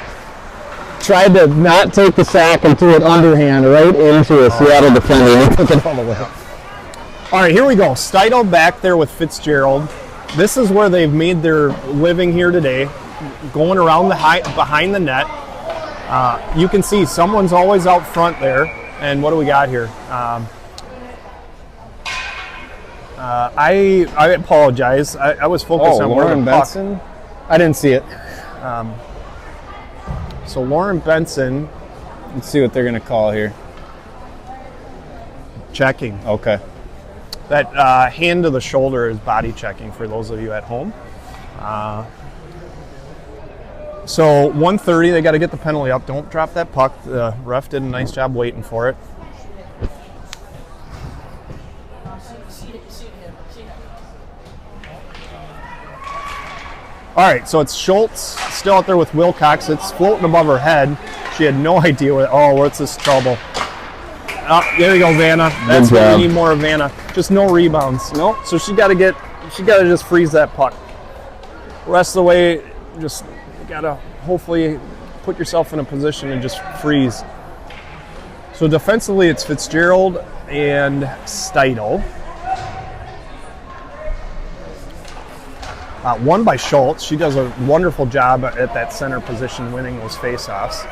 tried to not take the sack and threw it underhand right into a Seattle defender and took it all the way. All right, here we go. Steidel back there with Fitzgerald. This is where they've made their living here today, going around behind the net. You can see someone's always out front there. And what do we got here? I apologize. I was focused on Lauren Benson. I didn't see it. So Lauren Benson. Let's see what they're going to call here. Checking. Okay. That hand to the shoulder is body checking for those of you at home. So 1:30, they got to get the penalty up. Don't drop that puck. The ref did a nice job waiting for it. All right, so it's Schultz still out there with Wilcox. It's floating above her head. She had no idea what's this trouble. Oh, there you go, Vanna. That's what we need more of, Vanna. Just no rebounds. No. So she got to just freeze that puck. The rest of the way, you got to hopefully put yourself in a position and just freeze. So defensively, it's Fitzgerald and Steidel. Won by Schultz. She does a wonderful job at that center position, winning those faceoffs.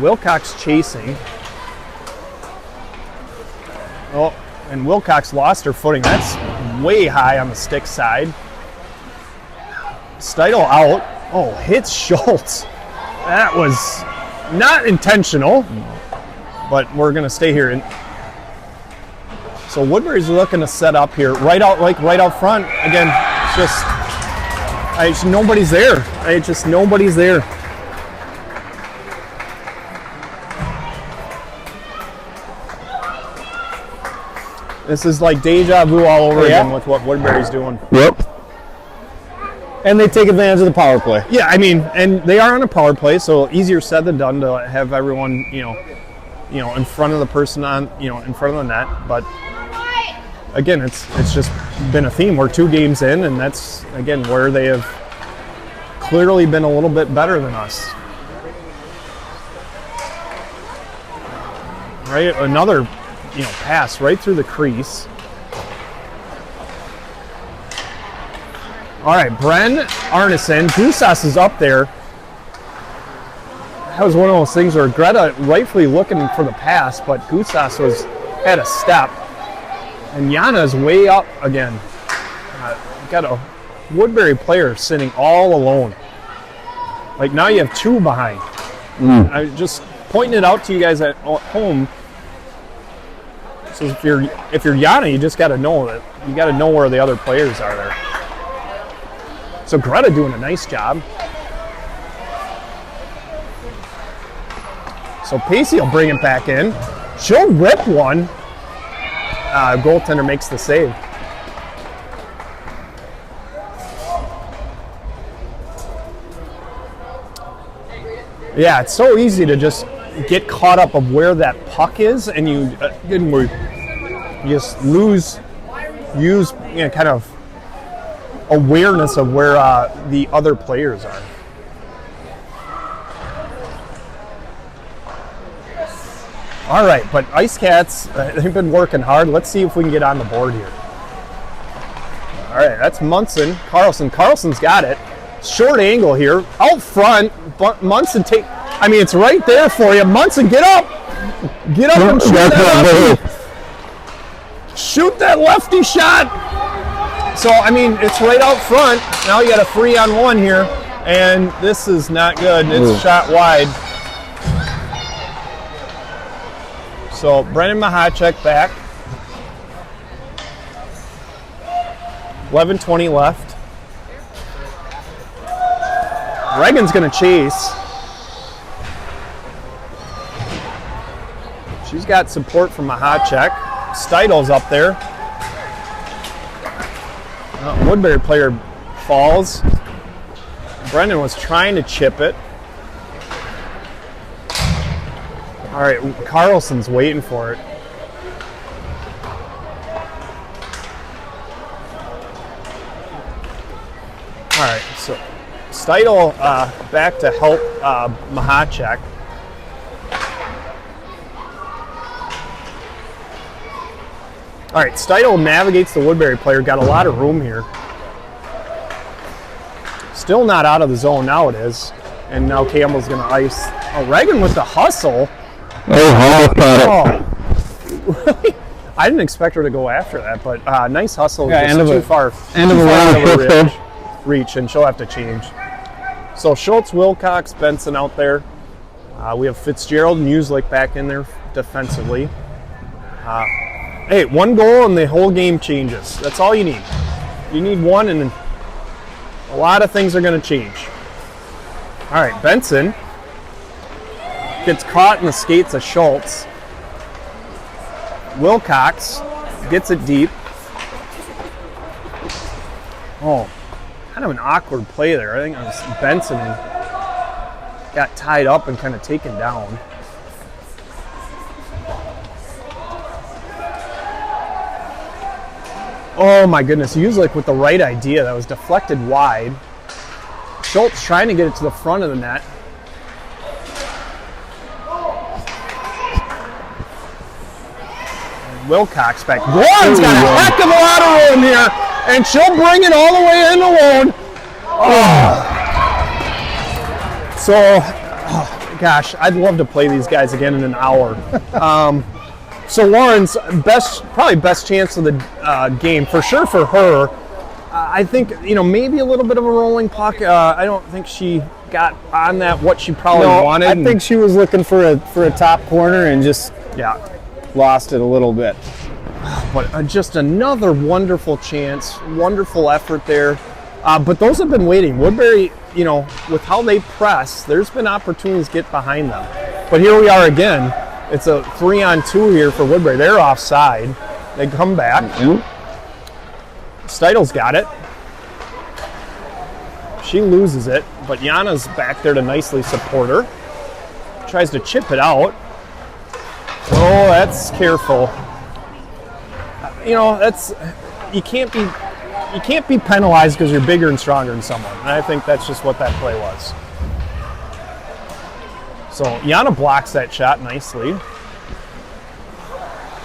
Wilcox chasing. Oh, and Wilcox lost her footing. That's way high on the stick side. Steidel out. Oh, hits Schultz. That was not intentional, but we're going to stay here. So Woodbury's looking to set up here, right out front. Again, nobody's there. Nobody's there. This is like deja vu all over Yeah. again with what Woodbury's doing. Yep. And they take advantage of the power play. Yeah, I mean, and they are on a power play, so easier said than done to have everyone, in front of the person in front of the net. But again, it's just been a theme. We're 2 games in, and that's again where they have clearly been a little bit better than us. Right, another, pass right through the crease. All right, Bren Arneson, Gusas is up there. That was one of those things where Greta rightfully looking for the pass, but Gusas had a step. And Jana's way up again. Got a Woodbury player sitting all alone. Like now you have 2 behind. I'm just pointing it out to you guys at home. So if you're Jana, you just got to know that you got to know where the other players are there. So Greta doing a nice job. So Pacey will bring it back in. She'll rip one. Goaltender makes the save. Yeah, it's so easy to just get caught up of where that puck is, and you just use kind of awareness of where the other players are. All right, but IceCats, they've been working hard. Let's see if we can get on the board here. All right, that's Munson. Carlson's got it. Short angle here. Out front, but Munson it's right there for you. Munson, get up! Get up and shoot that lefty. Shoot that lefty shot! So, it's right out front. Now you got a 3-on-1 here, and this is not good. It's shot wide. So, Brennan Mahacek back. 11:20 left. Reagan's going to chase. She's got support from Mahacek. Steidel's up there. Woodbury player falls. Brendan was trying to chip it. All right, Carlson's waiting for it. All right, so Steidel back to help Mahacek. All right, Steidel navigates the Woodbury player, got a lot of room here. Still not out of the zone, now it is. And now Campbell's gonna ice. Oh, Reagan with the hustle. Really? I didn't expect her to go after that, but nice hustle. Yeah, just too far. End of a round. Reach, and she'll have to change. So Schultz, Wilcox, Benson out there. We have Fitzgerald and Muslik back in there defensively. Hey, 1 goal and the whole game changes. That's all you need. You need 1 and a lot of things are going to change. All right, Benson gets caught in the skates of Schultz. Wilcox gets it deep. Oh, kind of an awkward play there. I think it was Benson got tied up and kind of taken down. Oh my goodness, Muslik with the right idea. That was deflected wide. Schultz trying to get it to the front of the net. Wilcox back. Warren's got a heck of a lot of room here, and she'll bring it all the way in alone. Gosh, I'd love to play these guys again in an hour. So Lauren's probably best chance of the game, for sure for her. I think, maybe a little bit of a rolling puck. I don't think she got on that what she probably wanted. I think she was looking for a top corner and just lost it a little bit. But just another wonderful chance, wonderful effort there. But those have been waiting. Woodbury, with how they press, there's been opportunities to get behind them. But here we are again. It's a 3-on-2 here for Woodbury. They're offside. They come back. Yep. Steidel's got it. She loses it, but Jana's back there to nicely support her. Tries to chip it out. Oh, that's careful. You know, that's you can't be penalized because you're bigger and stronger than someone. And I think that's just what that play was. So Jana blocks that shot nicely.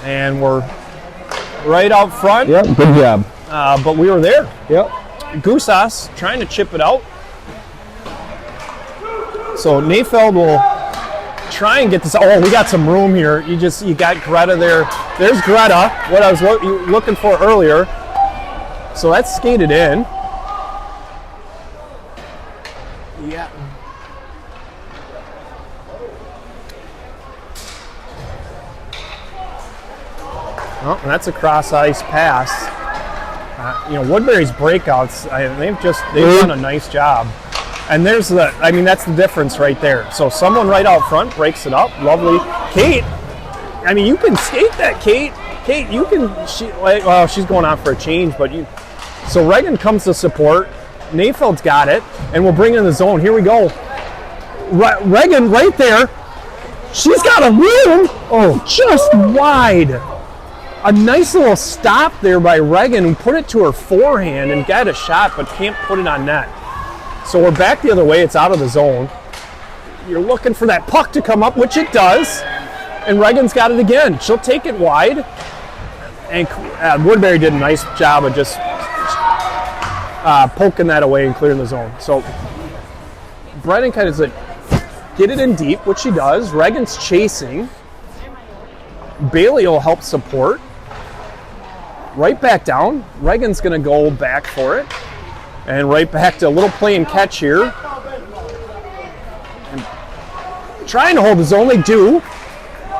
And we're right out front. Yep, good job. But we were there. Yep. Gusas trying to chip it out. So Nayfeld will try and get this. Oh, we got some room here. You got Greta there. There's Greta, what I was looking for earlier. So that's skated in. Yeah. Oh, and that's a cross ice pass. Woodbury's breakouts, they've done a nice job. And that's the difference right there. So someone right out front breaks it up. Lovely. Kate, you can skate that, Kate. Kate, you can, she's going on for a change, so Reagan comes to support. Nayfeld's got it, and we'll bring it in the zone. Here we go. Reagan right there. She's got a room. Oh, just wide. A nice little stop there by Reagan, who put it to her forehand and got a shot, but can't put it on net. So we're back the other way. It's out of the zone. You're looking for that puck to come up, which it does. And Reagan's got it again. She'll take it wide. And Woodbury did a nice job of just poking that away and clearing the zone. So Brennan kind of get it in deep, which she does. Reagan's chasing. Bailey will help support. Right back down. Reagan's going to go back for it. And right back to a little play and catch here. And trying to hold the zone. They do.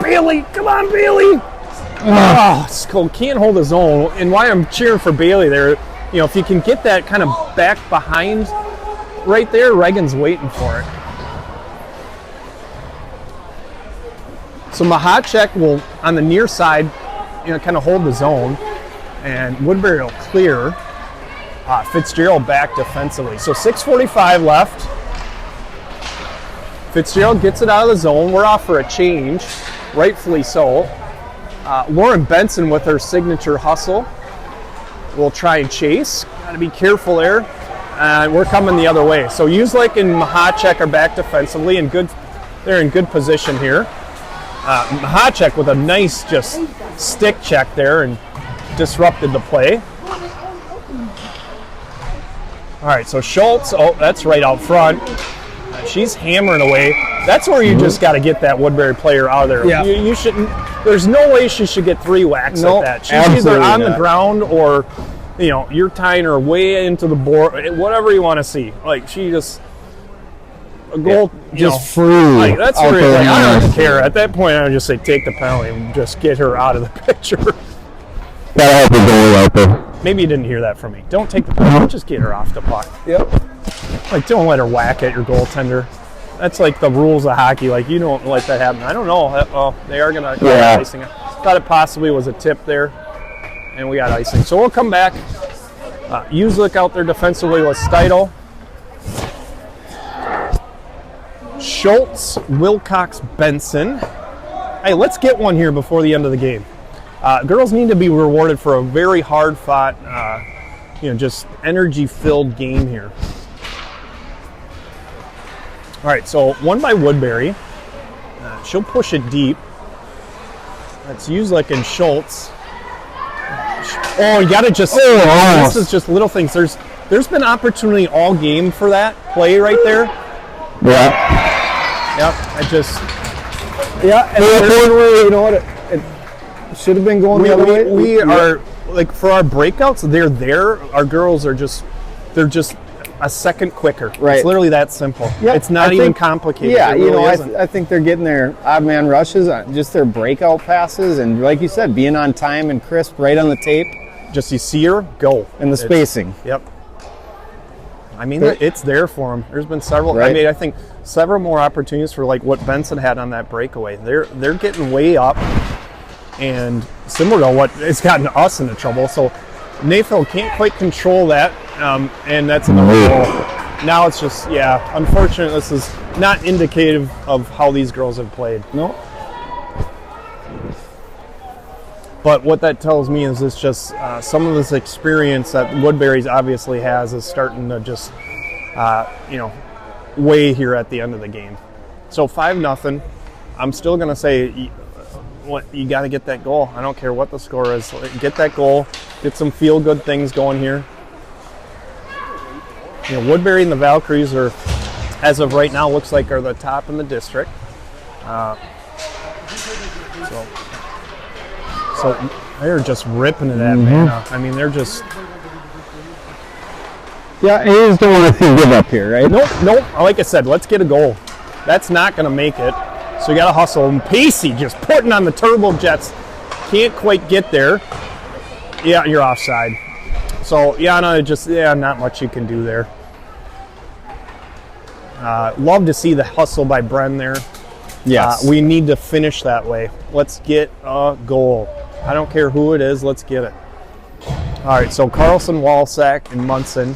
Bailey, come on, Bailey. Oh, can't hold the zone. And why I'm cheering for Bailey there, if you can get that kind of back behind right there, Reagan's waiting for it. So Mahacek will, on the near side, kind of hold the zone. And Woodbury will clear. Fitzgerald back defensively. So 6:45 left. Fitzgerald gets it out of the zone. We're off for a change, rightfully so. Lauren Benson with her signature hustle will try and chase. Got to be careful there. We're coming the other way. So Uzlik and Mahacek are back defensively and good. They're in good position here. Mahacek with a nice just stick check there and disrupted the play. All right, so Schultz, that's right out front. She's hammering away. That's where you just got to get that Woodbury player out of there. Yeah. You shouldn't. There's no way she should get 3 whacks like that. She's either on the ground or, you're tying her way into the board. Whatever you want to see. She just a goal, free. That's where I don't care. At that point, I would just say take the penalty and just get her out of the picture. Gotta have the goal out there. Maybe you didn't hear that from me. Don't take the penalty. Just get her off the puck. Yep. Don't let her whack at your goaltender. That's like the rules of hockey. You don't let that happen. I don't know. Well, they are going to call icing. I thought it possibly was a tip there, and we got icing. So we'll come back. Uzlik out there defensively with Steidel. Schultz, Wilcox, Benson. Hey, let's get one here before the end of the game. Girls need to be rewarded for a very hard-fought, just energy-filled game here. All right, so one by Woodbury. She'll push it deep. That's Uzlik and Schultz. Oh, you got to just. This is just little things. There's been opportunity all game for that play right there. Yeah. Yep. And it should have been going the other way. We are for our breakouts. They're there. Our girls are they're just a second quicker. Right. It's literally that simple. Yep. It's not even complicated. Yeah, it really isn't. I think they're getting their odd man rushes, just their breakout passes, and like you said, being on time and crisp right on the tape. Just you see her, go. And the spacing. Yep. It's there for them. There's been several. Right. I think several more opportunities for what Benson had on that breakaway. They're getting way up. and similar to what has gotten us into trouble. So Mayfield can't quite control that, and that's another goal. Now it's just, yeah, unfortunate. This is not indicative of how these girls have played. No. But what that tells me is it's just some of this experience that Woodbury's obviously has is starting to just, weigh here at the end of the game. So 5-0. I'm still going to say you got to get that goal. I don't care what the score is. Get that goal. Get some feel-good things going here. Woodbury and the Valkyries are, as of right now, looks like are the top in the district. So they're just ripping it at Vanna. I mean, they're just... Yeah, you just don't want to see give up here, right? Nope. Like I said, let's get a goal. That's not going to make it. So you got to hustle. And Pacey just putting on the turbo jets. Can't quite get there. Yeah, you're offside. So, not much you can do there. Love to see the hustle by Bren there. Yes. We need to finish that way. Let's get a goal. I don't care who it is. Let's get it. All right, so Carlson, Walsack, and Munson.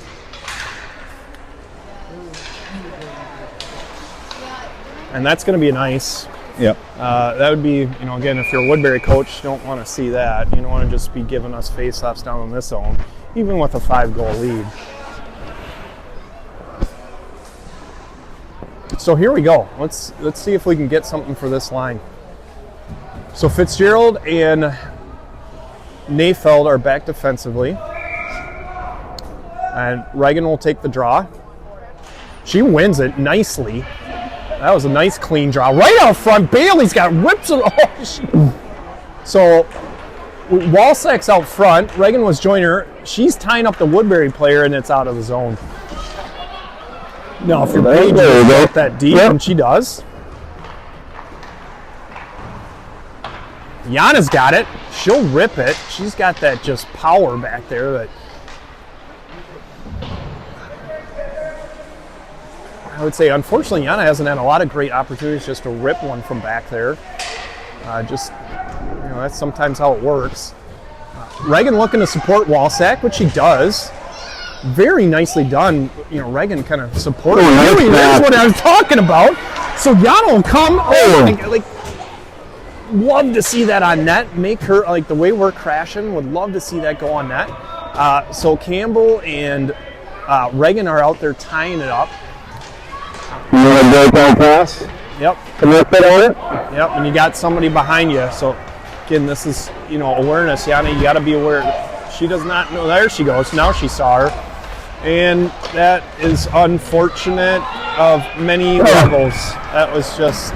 And that's going to be nice. Yep. That would be, again, if you're a Woodbury coach, you don't want to see that. You don't want to just be giving us face-offs down in this zone, even with a 5-goal lead. So here we go. Let's see if we can get something for this line. So Fitzgerald and Mayfeld are back defensively. And Reagan will take the draw. She wins it nicely. That was a nice clean draw. Right out front, Bailey's got whips it. So Walsack's out front. Reagan was joining her. She's tying up the Woodbury player, and it's out of the zone. Now, if your page is that deep, and she does. Yana's got it. She'll rip it. She's got that just power back there that I would say, unfortunately, Yana hasn't had a lot of great opportunities just to rip one from back there. That's sometimes how it works. Reagan looking to support Walsack, which she does. Very nicely done. Reagan kind of supporting. That's what I was talking about. So Yana will come. Love to see that on net. Make her, the way we're crashing, would love to see that go on net. So Campbell and Reagan are out there tying it up. You want to break that pass? Yep. Can you fit on it? Yep, and you got somebody behind you. So, again, this is, awareness. Yana, you got to be aware. She does not know. There she goes. Now she saw her. And that is unfortunate of many levels. That was just...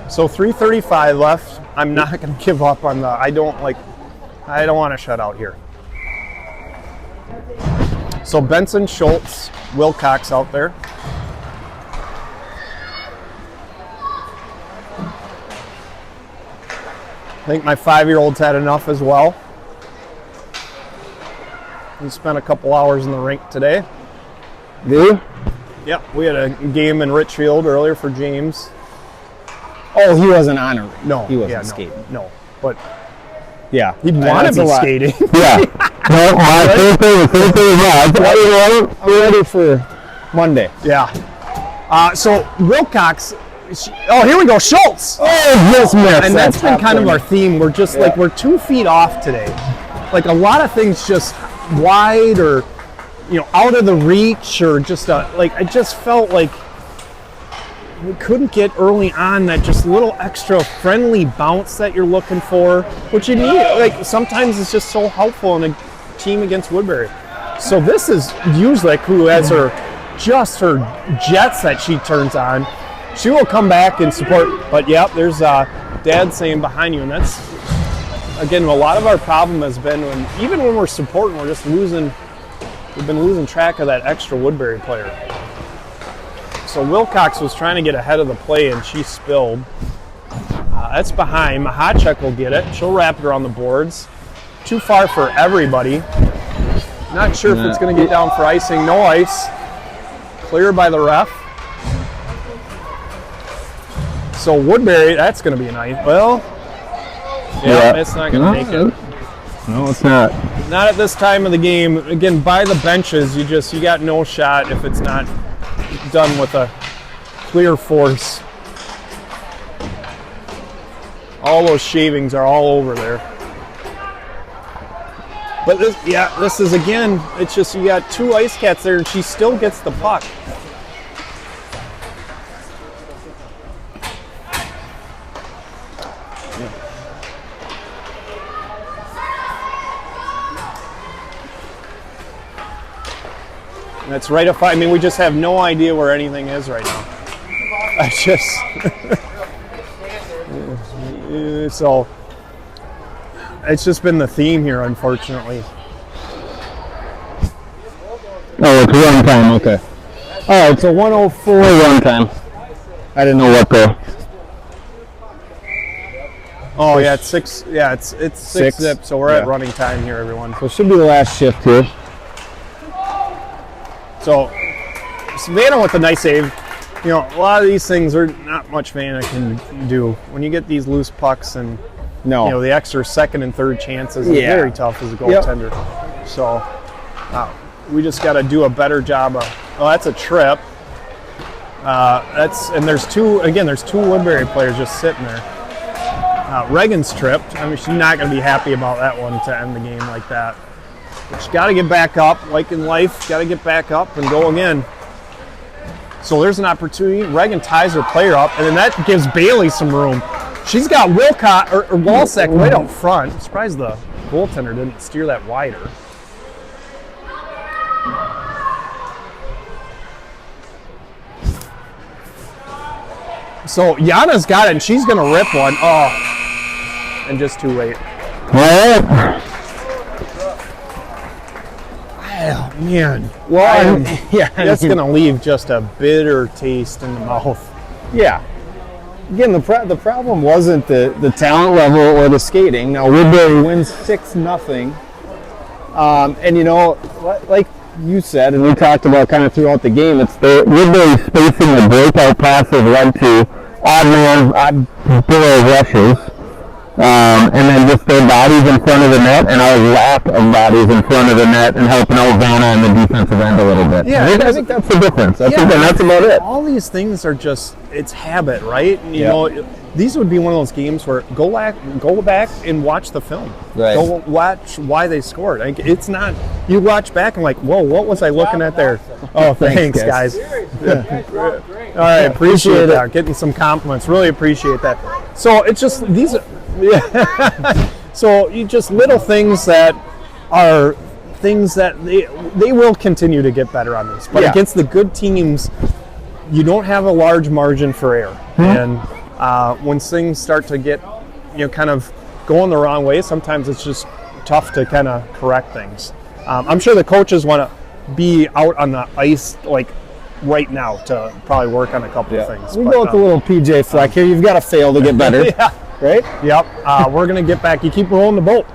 So 3:35 left. I'm not going to give up on the. I don't want to shut out here. So Benson, Schultz, Wilcox out there. I think my 5-year-old's had enough as well. We spent a couple hours in the rink today. You? Yep, we had a game in Richfield earlier for James. Oh, he wasn't on a rink. No, he wasn't skating. No, but yeah, he'd want to be skating. Yeah. No, my favorite. I'm ready for Monday. Yeah. So Wilcox. Here we go, Schultz. Oh, just missed. And that's been kind of our theme. We're just we're 2 feet off today. Like a lot of things just wide or out of the reach or just I just felt like we couldn't get early on that just little extra friendly bounce that you're looking for, which you need. Sometimes it's just so helpful in a team against Woodbury. So this is usually who has her jets that she turns on. She will come back and support. But there's Dad saying behind you, and that's again a lot of our problem has been even when we're supporting, we're just losing. We've been losing track of that extra Woodbury player. So Wilcox was trying to get ahead of the play, and she spilled. That's behind. Mahachek will get it. She'll wrap it around the boards. Too far for everybody. Not sure if it's going to get down for icing. No ice. Clear by the ref. So Woodbury, that's going to be a nice. Well, yeah, it's not going to make it. No, it's not. Not at this time of the game. Again, by the benches, you got no shot if it's not done with a clear force. All those shavings are all over there. But this is again, it's just you got 2 IceCats there and she still gets the puck. That's right. I mean, we just have no idea where anything is right now. I just so it's just been the theme here, unfortunately. Oh, it's run time. Okay. Oh, it's a 104 run time. I didn't know what the. Oh yeah, it's 6. Yeah, it's 6 zip. So we're at running time here, everyone. So it should be the last shift here. So Savannah with a nice save. You know, a lot of these things are not much Savannah can do. When you get these loose pucks and you know the extra second and third chances, it's very tough as a goaltender. Yep. So we just got to do a better job of. Oh, that's a trip. There's 2 Woodbury players just sitting there. Reagan's tripped. I mean, she's not going to be happy about that one to end the game like that. But you got to get back up, like in life. Got to get back up and go again. So there's an opportunity. Reagan ties her player up, and then that gives Bailey some room. She's got Wilcott or Walsack right out front. I'm surprised the goaltender didn't steer that wider. So Yana's got it, and she's going to rip one. Oh, and just too late. Well, oh, man. Well, that's going to leave just a bitter taste in the mouth. Yeah. Again, the problem wasn't the talent level or the skating. Now, Woodbury wins 6-0. And, you know, like you said, and we talked about kind of throughout the game, it's the Woodbury spacing the breakout passes led to odd below rushes. And then just their bodies in front of the net and our lack of bodies in front of the net and helping out Vanna on the defensive end a little bit. Yeah, I think that's the difference. That's about it. All these things are just, it's habit, right? And, you know, these would be one of those games where go back and watch the film. Right. Go watch why they scored. Like, it's not, you watch back and like, whoa, what was I looking at there? Oh, thanks guys. All right, appreciate that. Getting some compliments. Really appreciate that. So it's just, these are, so you just little things that are things that they will continue to get better on this. But against the good teams, you don't have a large margin for error. And when things start to get, kind of going the wrong way, sometimes it's just tough to kind of correct things. I'm sure the coaches want to be out on the ice like right now to probably work on a couple of things. We go with the little PJ Fleck here. You've got to fail to get better. Right? Yep. We're going to get back. You keep rolling the boat.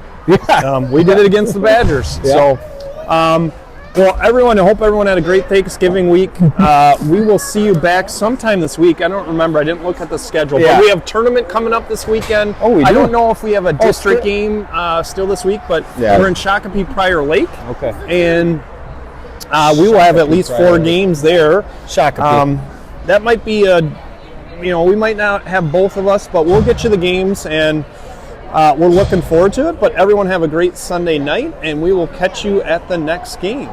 We did it against the Badgers. So, well, everyone, I hope everyone had a great Thanksgiving week. We will see you back sometime this week. I don't remember. I didn't look at the schedule. But we have tournament coming up this weekend. Oh, we do? I don't know if we have a district game still this week, but we're in Shakopee Prior Lake. Okay. And we will have at least 4 games there. Shakopee. That might be we might not have both of us, but we'll get you the games, and we're looking forward to it. But everyone have a great Sunday night, and we will catch you at the next game.